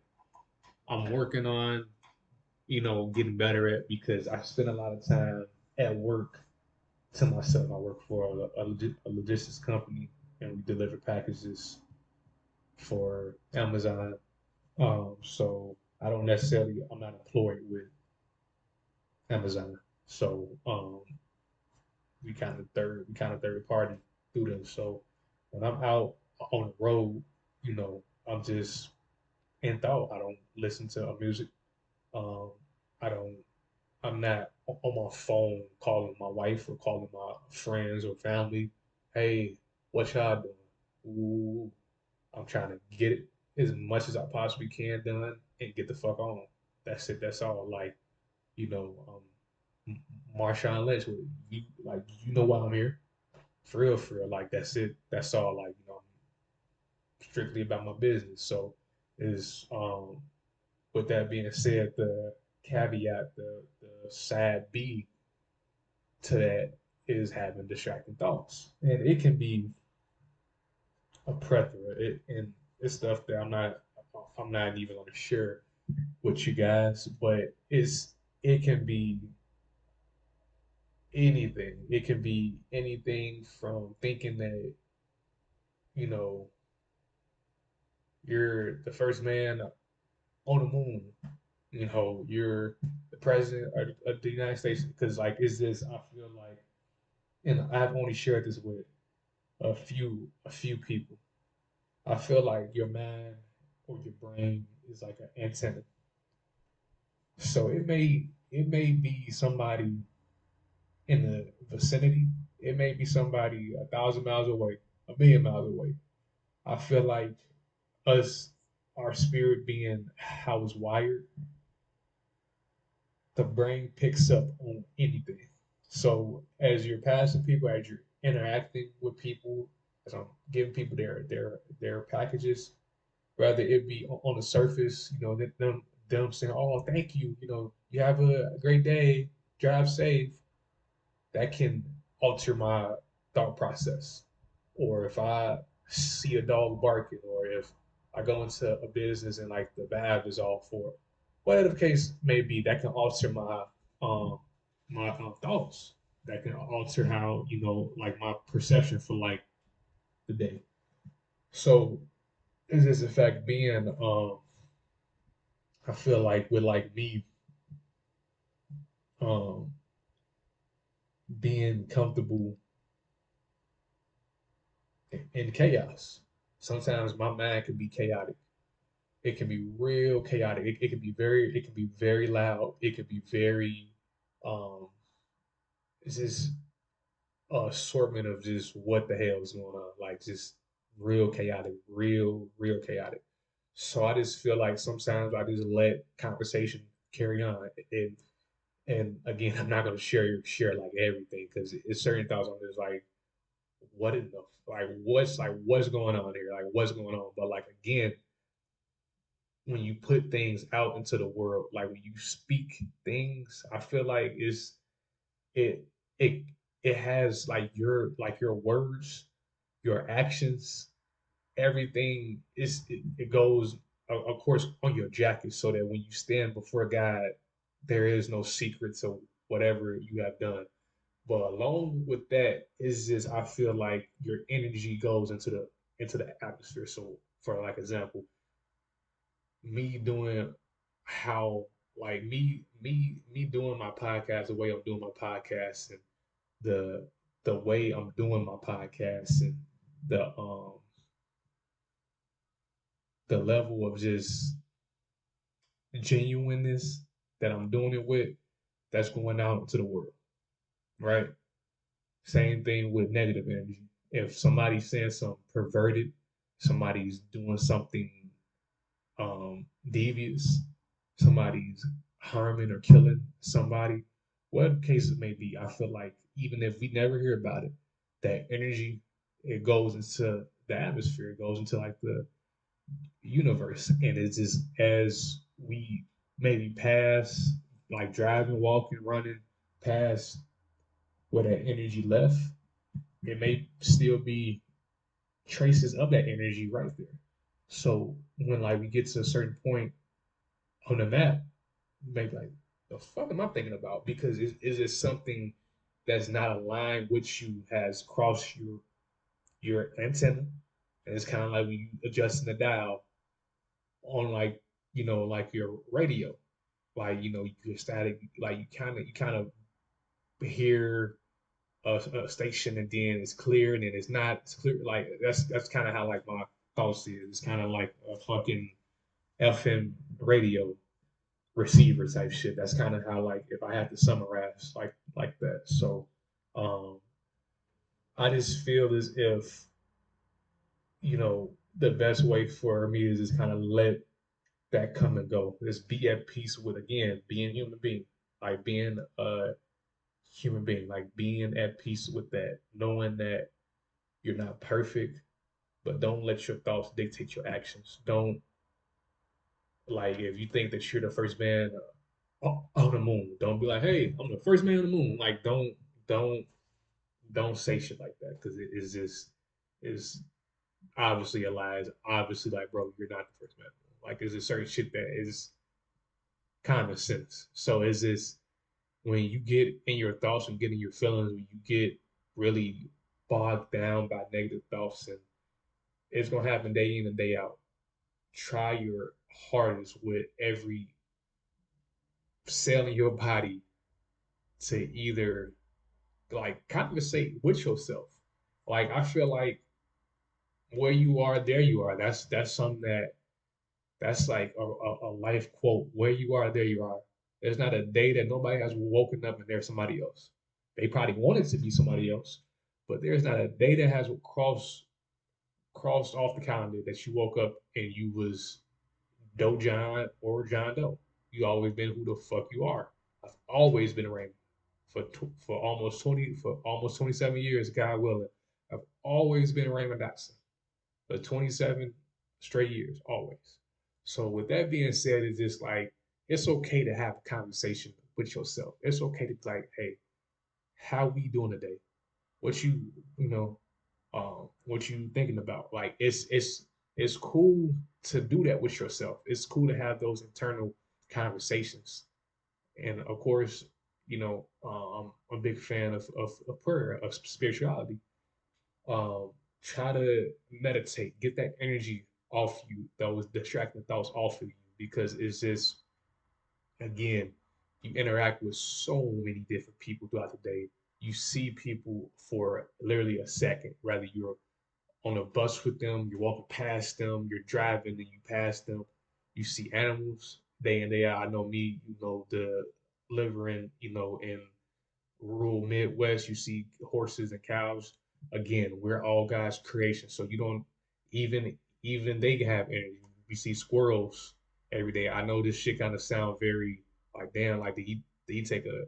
I'm working on, getting better at because I spend a lot of time at work to myself. I work for a logistics company, and we deliver packages for Amazon. So I don't necessarily, I'm not employed with Amazon. So we kind of third party through them. So when I'm out on the road, I'm just in thought. I don't listen to music. Um, I don't. I'm not on my phone calling my wife or calling my friends or family. Hey, what y'all doing? Ooh, I'm trying to get it as much as I possibly can done and get the fuck on. That's it. That's all. Like, you know, Marshawn Lynch, you know why I'm here. For real. Like, that's it. That's all. Like, I'm strictly about my business. So, is with that being said, the caveat, the side B to that is having distracting thoughts, and it can be a plethora. And it's stuff that I'm not even gonna share with you guys, but it can be anything. It can be anything from thinking that you know you're the first man on the moon. You're the president of the United States. Because like, is this? I feel like, and I've only shared this with a few people. I feel like your mind or your brain is like an antenna. So it may be somebody in the vicinity. It may be somebody 1,000 miles away, 1 million miles away. I feel like us, our spirit being how it's wired, the brain picks up on anything. So as you're passing people, as you're interacting with people, as I'm giving people their packages, rather it be on the surface, them saying, "Oh, thank you. You have a great day. Drive safe." That can alter my thought process. Or if I see a dog barking, or if I go into a business and like the vibe is all for it, whatever the case may be, that can alter um my thoughts. That can alter how like my perception for like the day. So is this in fact being I feel like with like me um being comfortable in chaos. Sometimes my mind can be chaotic. It can be real chaotic. It can be very loud. It can be very um it's just assortment of just what the hell is going on. Like just real chaotic, real chaotic. So I just feel like sometimes I just let conversation carry on. And again, I'm not gonna share like everything because it's certain thoughts on this like what in the what's going on here? Like what's going on? But like again, when you put things out into the world, like when you speak things, I feel like it it it has like your words, your actions, everything it goes of course on your jacket so that when you stand before God, there is no secret to whatever you have done. But along with that is just I feel like your energy goes into the atmosphere. So for like example, me doing how like me doing my podcast the way I'm doing my podcast and the the way I'm doing my podcast and the um the level of just genuineness that I'm doing it with that's going out into the world, right? Same thing with negative energy. If somebody's saying something perverted, somebody's doing something devious, somebody's harming or killing somebody, whatever case it may be, I feel like even if we never hear about it, that energy it goes into the atmosphere, it goes into like the universe, and it's just as we maybe pass, like driving, walking, running past where that energy left, it may still be traces of that energy right there. So when like we get to a certain point on the map, maybe like the fuck am I thinking about? Because is it something that's not aligned with you has crossed your antenna? And it's kind of like when you adjusting the dial on like like your radio, like you static, like you kind of hear a station and then it's clear and then it's not. It's clear. Like that's kind of how like my thoughts is. It's kind of like a fucking FM radio receiver type shit. That's kind of how like if I had to summarize like that. So um I just feel as if the best way for me is just kind of let that come and go. Just be at peace with again being human being, like being a human being, like being at peace with that, knowing that you're not perfect, but don't let your thoughts dictate your actions. Don't like if you think that you're the first man on the moon, don't be like, hey, I'm the first man on the moon. Like don't don't say shit like that because it is just is obviously a lie. It's obviously like, bro, you're not the first man. Like, there's a certain shit that is common sense. So is this when you get in your thoughts and get in your feelings, when you get really bogged down by negative thoughts, and it's gonna happen day in and day out. Try your hardest with every cell in your body to either like conversate with yourself. Like I feel like where you are, there you are. That's something that's like a life quote. Where you are, there you are. There's not a day that nobody has woken up and there's somebody else. They probably wanted to be somebody else, but there's not a day that has crossed off the calendar that you woke up and you was Doe John or John Doe. You always been who the fuck you are. I've always been Raymond for almost 27 years. God willing, I've always been Raymond Dotson for 27 straight years, always. So with that being said, it's just like it's okay to have a conversation with yourself. It's okay to be like, hey, how we doing today? What what you thinking about? Like it's cool to do that with yourself. It's cool to have those internal conversations. And of course, I'm a big fan of prayer, of spirituality. Um, Try to meditate, get that energy off you, those distracting thoughts off of you, because it's just again, you interact with so many different people throughout the day. You see people for literally a second, whether you're on a bus with them, you're walking past them, you're driving and you pass them. You see animals day in, day out. I know me, the living, in rural Midwest, you see horses and cows. Again, we're all God's creation. So you don't even even they have energy. We see squirrels every day. I know this shit kind of sound very like damn, like did he take a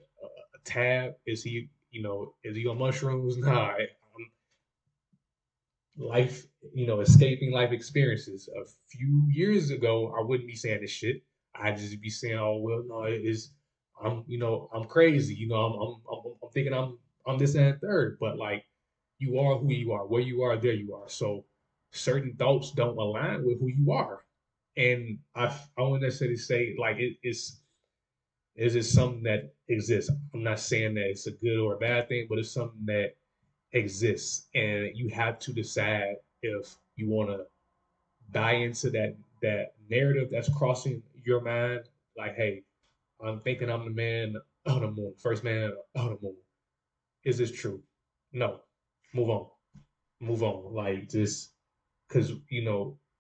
tab? Is he on mushrooms? Nah, life, escaping life experiences. A few years ago, I wouldn't be saying this shit. I'd just be saying, "Oh well, no, it is. I'm crazy. I'm thinking I'm this and that third." But like, you are who you are. Where you are, there you are. So certain thoughts don't align with who you are, and I wouldn't necessarily say like is it something that exists. I'm not saying that it's a good or a bad thing, but it's something that exists, and you have to decide if you want to buy into that narrative that's crossing your mind. Like, hey, I'm thinking I'm the man on the moon, first man on the moon. Is this true? No. Move on. Move on. Like just because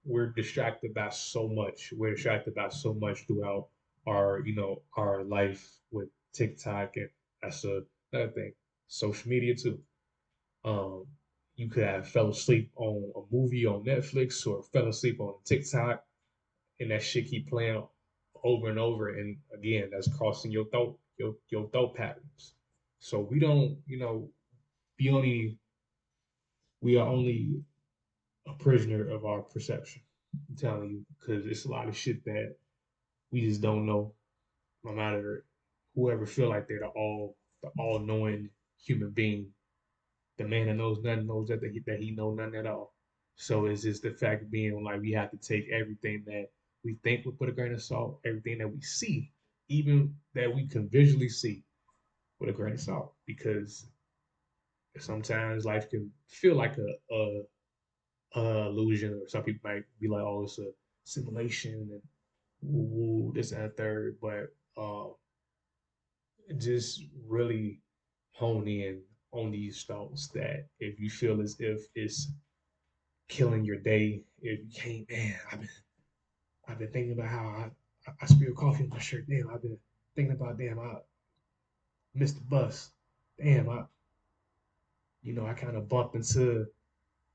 we're distracted by so much. We're distracted by so much throughout our life with TikTok, and that's another thing. Social media too. Um, you could have fell asleep on a movie on Netflix or fell asleep on TikTok, and that shit keep playing over and over. And again, that's crossing your thought patterns. So we don't, be only we are only a prisoner of our perception. I'm telling you, because it's a lot of shit that we just don't know. No matter whoever feel like they're the all knowing human being, the man that knows nothing knows that he know nothing at all. So it's just the fact being like we have to take everything that we think with put a grain of salt, everything that we see, even that we can visually see, with a grain of salt, because sometimes life can feel like a illusion, or some people might be like, "Oh, it's a simulation," and woo, this and that third. But just really hone in on these thoughts that if you feel as if it's killing your day, if you can't, man, I've been thinking about how I spilled coffee on my shirt. Damn, I've been thinking about damn, I missed the bus. Damn, I kind of bumped into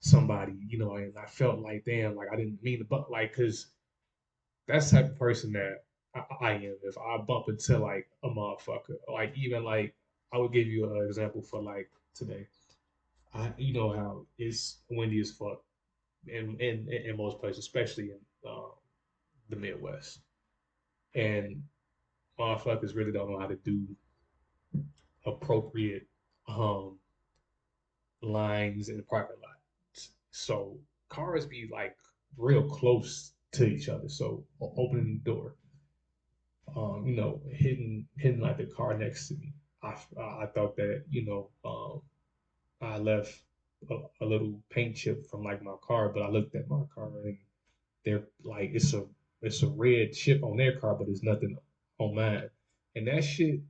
somebody, and I felt like damn, like I didn't mean to bump, like, cause that's the type of person that I am. If I bump into like a motherfucker, like even like I would give you an example for like today. You know how it's windy as fuck in most places, especially in the Midwest, and motherfuckers really don't know how to do appropriate um lines in the parking lot. So cars be like real close to each other. So opening the door, hitting like the car next to me. I thought that I left a little paint chip from like my car, but I looked at my car and they're like it's a red chip on their car, but it's nothing on mine. And that shit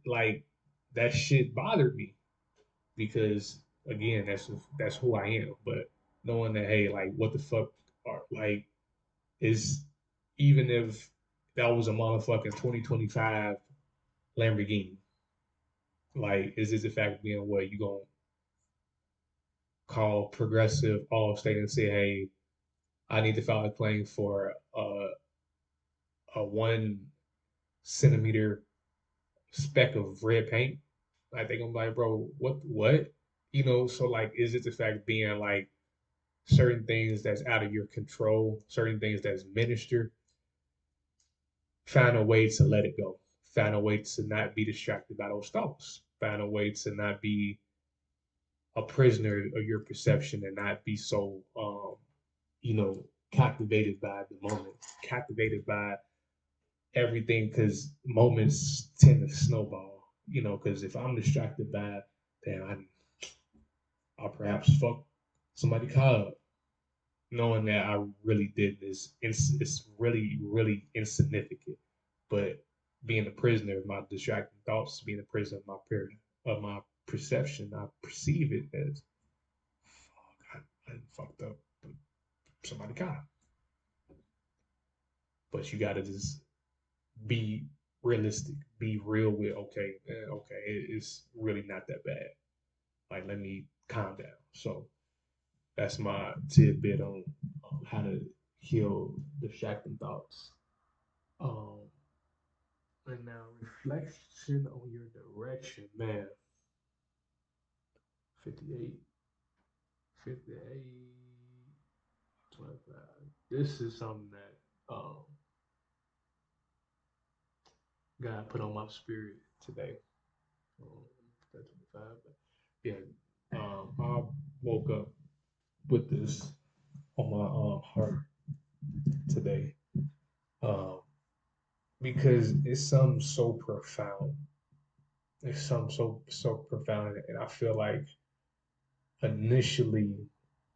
bothered me because again, that's who I am. But knowing that, hey, like, what the fuck are like is even if that was a motherfucking 2025 Lamborghini, like, is this the fact of being what you gonna call Progressive Allstate and say, hey, I need to file a claim for a 1 centimeter speck of red paint? Like, they gonna be like, bro, what? So like, is it the fact of being like certain things that's out of your control, certain things that's ministered, find a way to let it go. Find a way to not be distracted by those thoughts. Find a way to not be a prisoner of your perception and not be so, captivated by the moment, captivated by everything, because moments tend to snowball. Because if I'm distracted by, damn, I'll perhaps fuck somebody caught up, knowing that I really did this. It's really, really insignificant. But being a prisoner of my distracting thoughts, being a prisoner of my perception, I perceive it as, fuck, I fucked up. But somebody caught. But you gotta just be realistic, be real with, okay, okay, it's really not that bad. Like, let me calm down. So that's my tidbit on how to heal distracting thoughts. Um, and now reflection on your direction, man. 58, 58, 25. This is something that God put on my spirit today. Um, 25, but yeah, I woke up with this on my heart today, um, because it's something so profound. It's something so profound, and I feel like initially,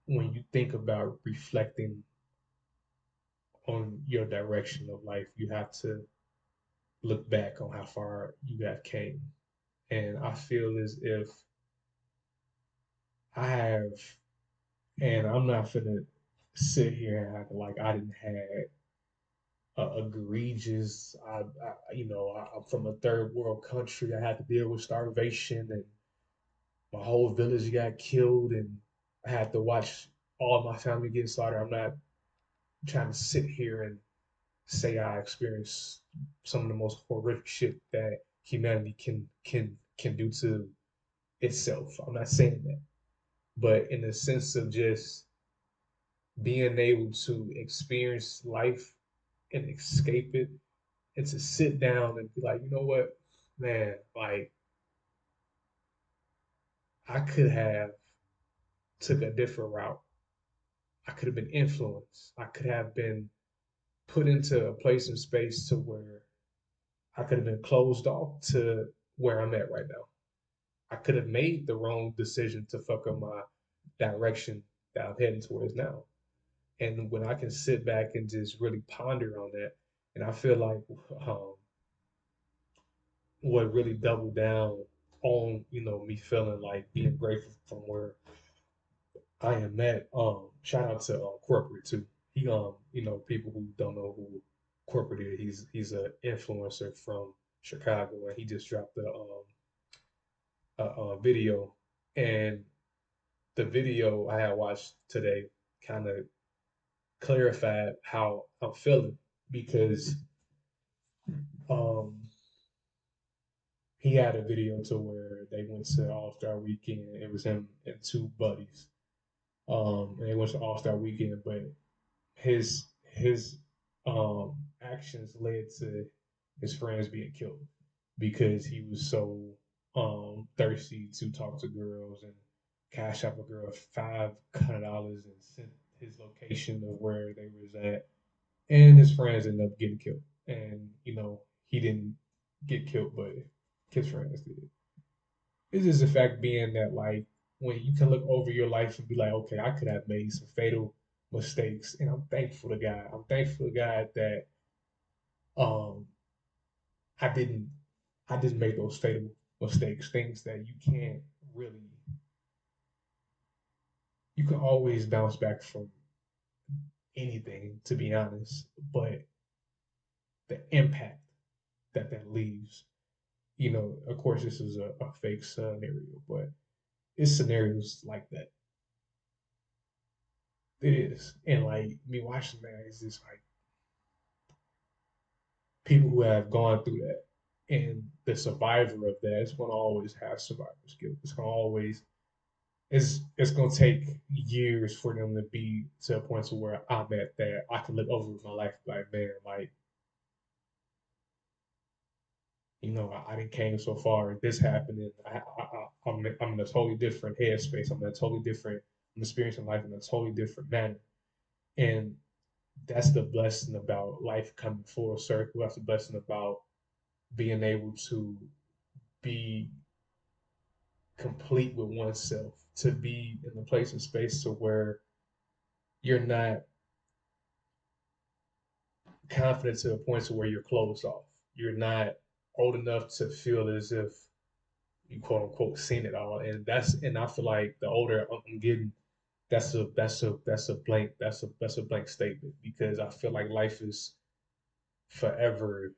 when you think about reflecting on your direction of life, you have to look back on how far you have came. And I feel as if I have, and I'm not gonna sit here and act like I didn't have egregious. I'm from a third world country. I had to deal with starvation, and my whole village got killed, and I had to watch all of my family get slaughtered. I'm not trying to sit here and say I experienced some of the most horrific shit that humanity can do to itself. I'm not saying that, but in the sense of just being able to experience life and escape it, and to sit down and be like, you know what, man, like, I could have took a different route. I could have been influenced. I could have been put into a place and space to where I could have been closed off to where I'm at right now. I could have made the wrong decision to fuck up my direction that I'm heading towards now. And when I can sit back and just really ponder on that, and I feel like um, what really doubled down on me feeling like being grateful from where I am at. Shout out to corporate too. He people who don't know who corporate is, he's an influencer from Chicago, and he just dropped a video, and the video I had watched today kind of clarified how I'm feeling because um he had a video to where they went to All Star Weekend. It was him and two buddies. And they went to All Star Weekend, but his actions led to his friends being killed because he was so thirsty to talk to girls and cash up a girl $500 and sent his location of where they was at, and his friends ended up getting killed. And he didn't get killed, but his friends did. It's just the fact being that like when you can look over your life and be like, okay, I could have made some fatal mistakes, and I'm thankful to God. I'm thankful to God that um I didn't I didn't make those fatal mistakes, things that really you can always bounce back from anything, to be honest, but the impact that leaves, of course this is a fake scenario, but it's scenarios like that. It is. And like me watching that, it's just like people who have gone through that and the survivor of that is going to always have survivor's guilt. It's going to always it's going to take years for them to be to a point to where I'm at that I can look over my life like, man, like I didn't came so far. This happened, and I'm in a totally different headspace. I'm in a totally different. I'm experiencing life in a totally different manner, and that's the blessing about life coming full circle. That's the blessing about being able to be complete with oneself, to be in a place and space to where you're not confident to a point to where you're closed off. You're not old enough to feel as if you quote unquote seen it all. And I feel like the older I'm getting, that's a blank statement because I feel like life is forever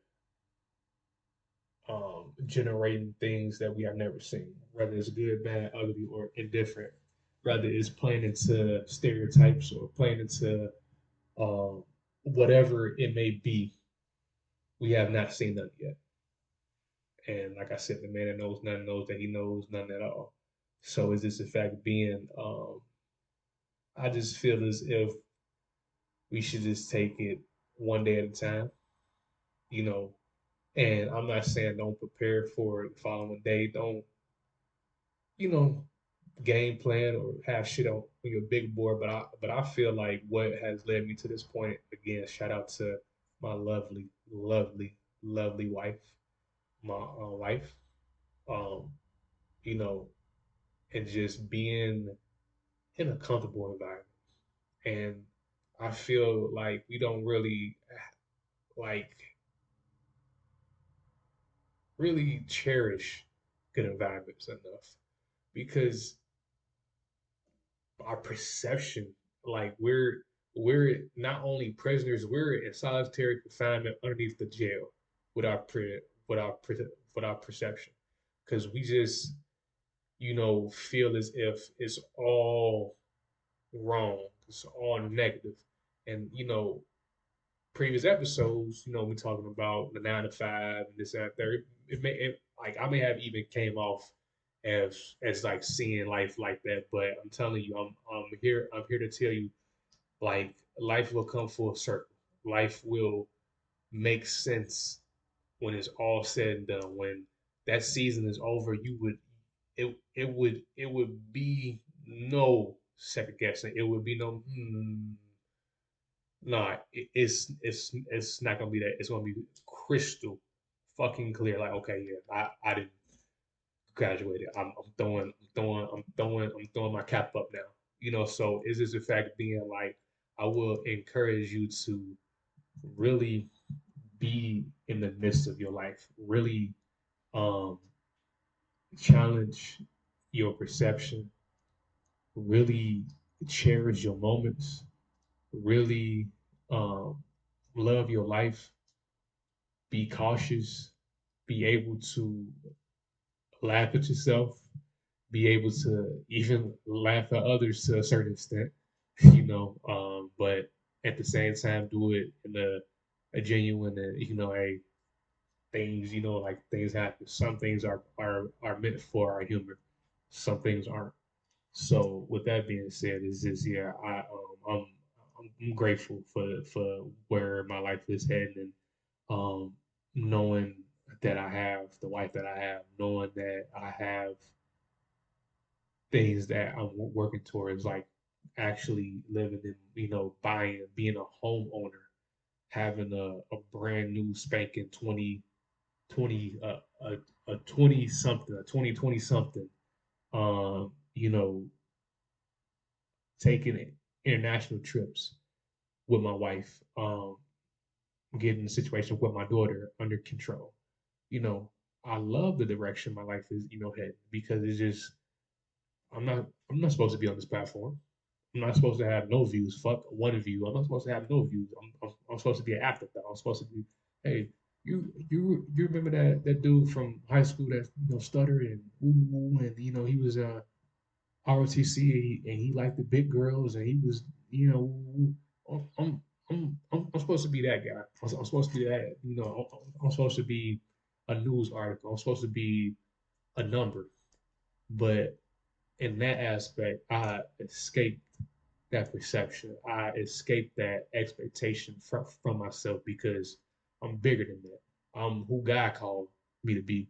generating things that we have never seen, whether it's good, bad, ugly, or indifferent. Whether it's playing into stereotypes or playing into whatever it may be, we have not seen them yet. And like I said, the man that knows none knows that he knows none at all. So is this in fact being? I just feel as if we should just take it one day at a time, you know. And I'm not saying don't prepare for the following day. Don't you know game plan or have shit on your big board. But I feel like what has led me to this point again. Shout out to my lovely, lovely, lovely wife, my wife. Um, you know, and just being in a comfortable environment. And I feel like we don't like really cherish good environments enough because our perception, like we're not only prisoners, we're in solitary confinement underneath the jail with our with our with our perception, because we just feel as if it's all wrong, it's all negative, and previous episodes, we talking about the 9 to 5 and this and that. There, like I may have even came off as like seeing life like that, but I'm telling you, I'm here to tell you, like life will come full circle. Life will make sense when it's all said and done. When that season is over, it would be no second guessing. It would be no, nah, it's not gonna be that. It's gonna be crystal fucking clear. Like, okay, yeah, I didn't graduate. I'm throwing my cap up now. So is this in fact being like, I will encourage you to really be in the midst of your life, really um challenge your perception, really cherish your moments, really um love your life, be cautious, be able to laugh at yourself, be able to even laugh at others to a certain extent, but at the same time do it in a genuine and a things, like things happen. Some things are meant for our humor. Some things aren't. So with that being said, is just yeah, I'm grateful for where my life is heading, and knowing that I have the wife that I have, knowing that I have things that I'm working towards, like actually living in, buying, being a homeowner, having a brand new spanking 20 a 20 something, a 2020 something, you know, taking international trips with my wife, getting the situation with my daughter under control. You know, I love the direction my life is, heading because it's just I'm not supposed to be on this platform. I'm not supposed to have no views. Fuck one view. I'm not supposed to have no views. I'm supposed to be an afterthought. I'm supposed to be, hey, you remember that dude from high school that stuttered and and he was ROTC and he liked the big girls and he was I'm I'm supposed to be that guy. I'm supposed to be that I'm supposed to be a news article. I'm supposed to be a number, but in that aspect, I escaped that perception. I escaped that expectation from myself because I'm bigger than that. I'm who God called me to be.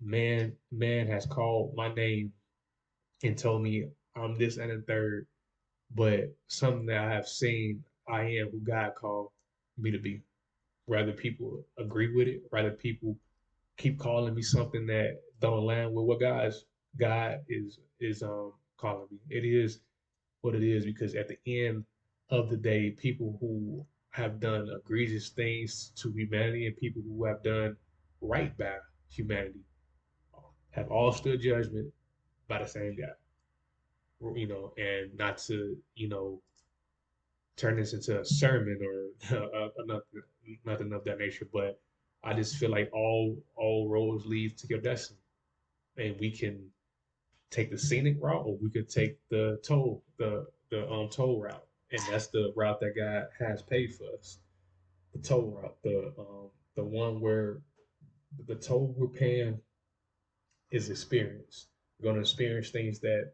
Man has called my name and told me I'm this and a third, but something that I have seen, I am who God called me to be. Whether people agree with it, whether people keep calling me something that don't align with what God is calling me. It is what it is because at the end of the day, people who have done egregious things to humanity and people who have done right by humanity have all stood judgment by the same guy. And not to turn this into a sermon or nothing of that nature, but I just feel like all roads lead to your destiny, and we can take the scenic route or we could take the toll route, and that's the route that God has paid for us. The toll route, the one where the toll we're paying is experience. We're going to experience things that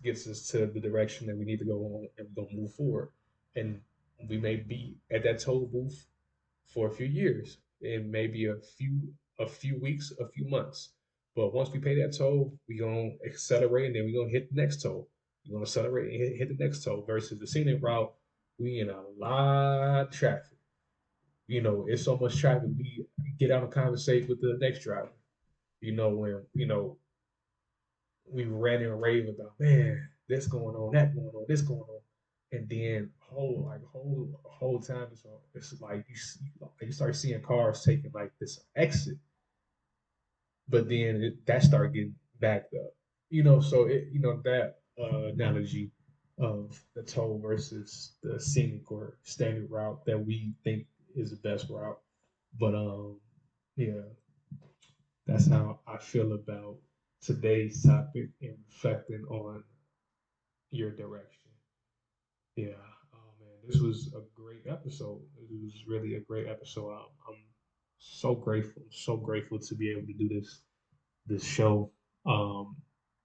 gets us to the direction that we need to go on and we're gonna move forward. And we may be at that toll booth for a few years, and maybe a few weeks, a few months. But once we pay that toll, we gonna accelerate and then we're gonna hit the next toll. We're gonna accelerate and hit the next toll versus the scenic route, we in a lot of traffic. It's so much traffic, we get out and conversate with the next driver. When we ran and rave about, man, this going on, that going on, this going on, and then whole time it's like you start seeing cars taking like this exit, but then that start getting backed up. So that analogy of the toll versus the scenic or standard route that we think is the best route. But yeah, that's how I feel about today's topic and reflecting on your direction. Yeah. Oh man, this was a great episode. It was really a great episode. I'm so grateful to be able to do this show. Um,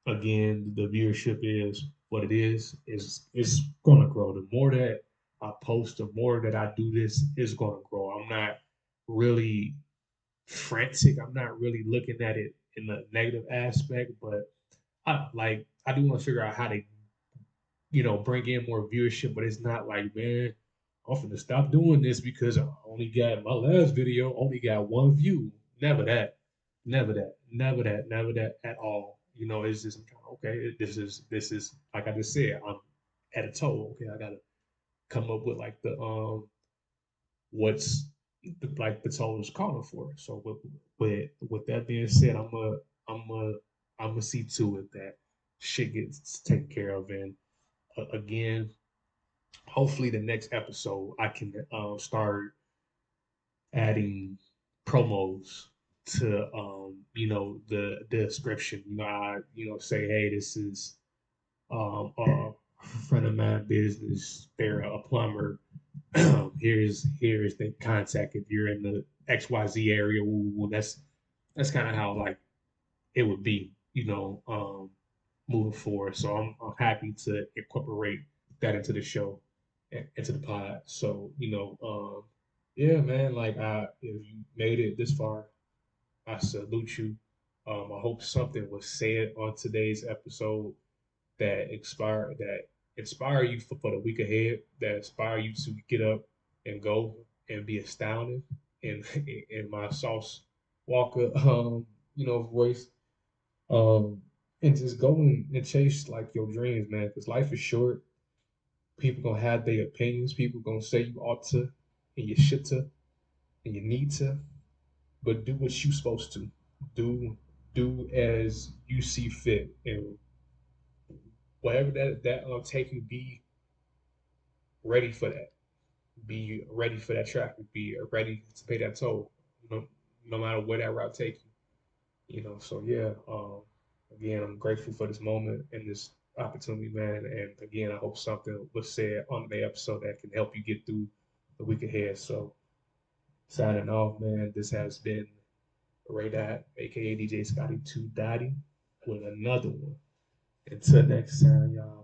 Again, the viewership is what it is. It's gonna grow. The more that I post, the more that I do this, it's gonna grow. I'm not really frantic. I'm not really looking at it in the negative aspect, but I do want to figure out bring in more viewership, but it's not like, man, I'm finna stop doing this because I only got my last video only got 1 view. Never that, never that, never that, never that at all. It's just okay. This is like I just said. I'm at a toe. Okay, I gotta come up with like the what's like the toll is calling for. So with that being said, I'm a I'm gonna see to it that shit gets taken care of. And again, hopefully the next episode I can start adding promos to the description. I say, hey, this is a friend of my business. They're a plumber. Here's the contact if you're in the XYZ area. Well, that's kind of how like it would be, moving forward. So I'm happy to incorporate that into the show, into the pod. So yeah, man. Like, if you made it this far, I salute you. I hope something was said on today's episode that inspire you for the week ahead, that inspire you to get up and go and be astounded in in my Sauce Walker voice. Um and just go and chase like your dreams, man, because life is short. People gonna have their opinions, people gonna say you ought to and you should to and you need to, but do what you supposed to. Do as you see fit, and whatever that take you, be ready for that. Be ready for that traffic. Be ready to pay that toll. No matter where that route take you. So yeah. Again, I'm grateful for this moment and this opportunity, man. And again, I hope something was said on the episode that can help you get through the week ahead. So signing off, man. This has been Ray Dot, aka DJ Scotty 2 Dotty, with another one. Until next time, y'all.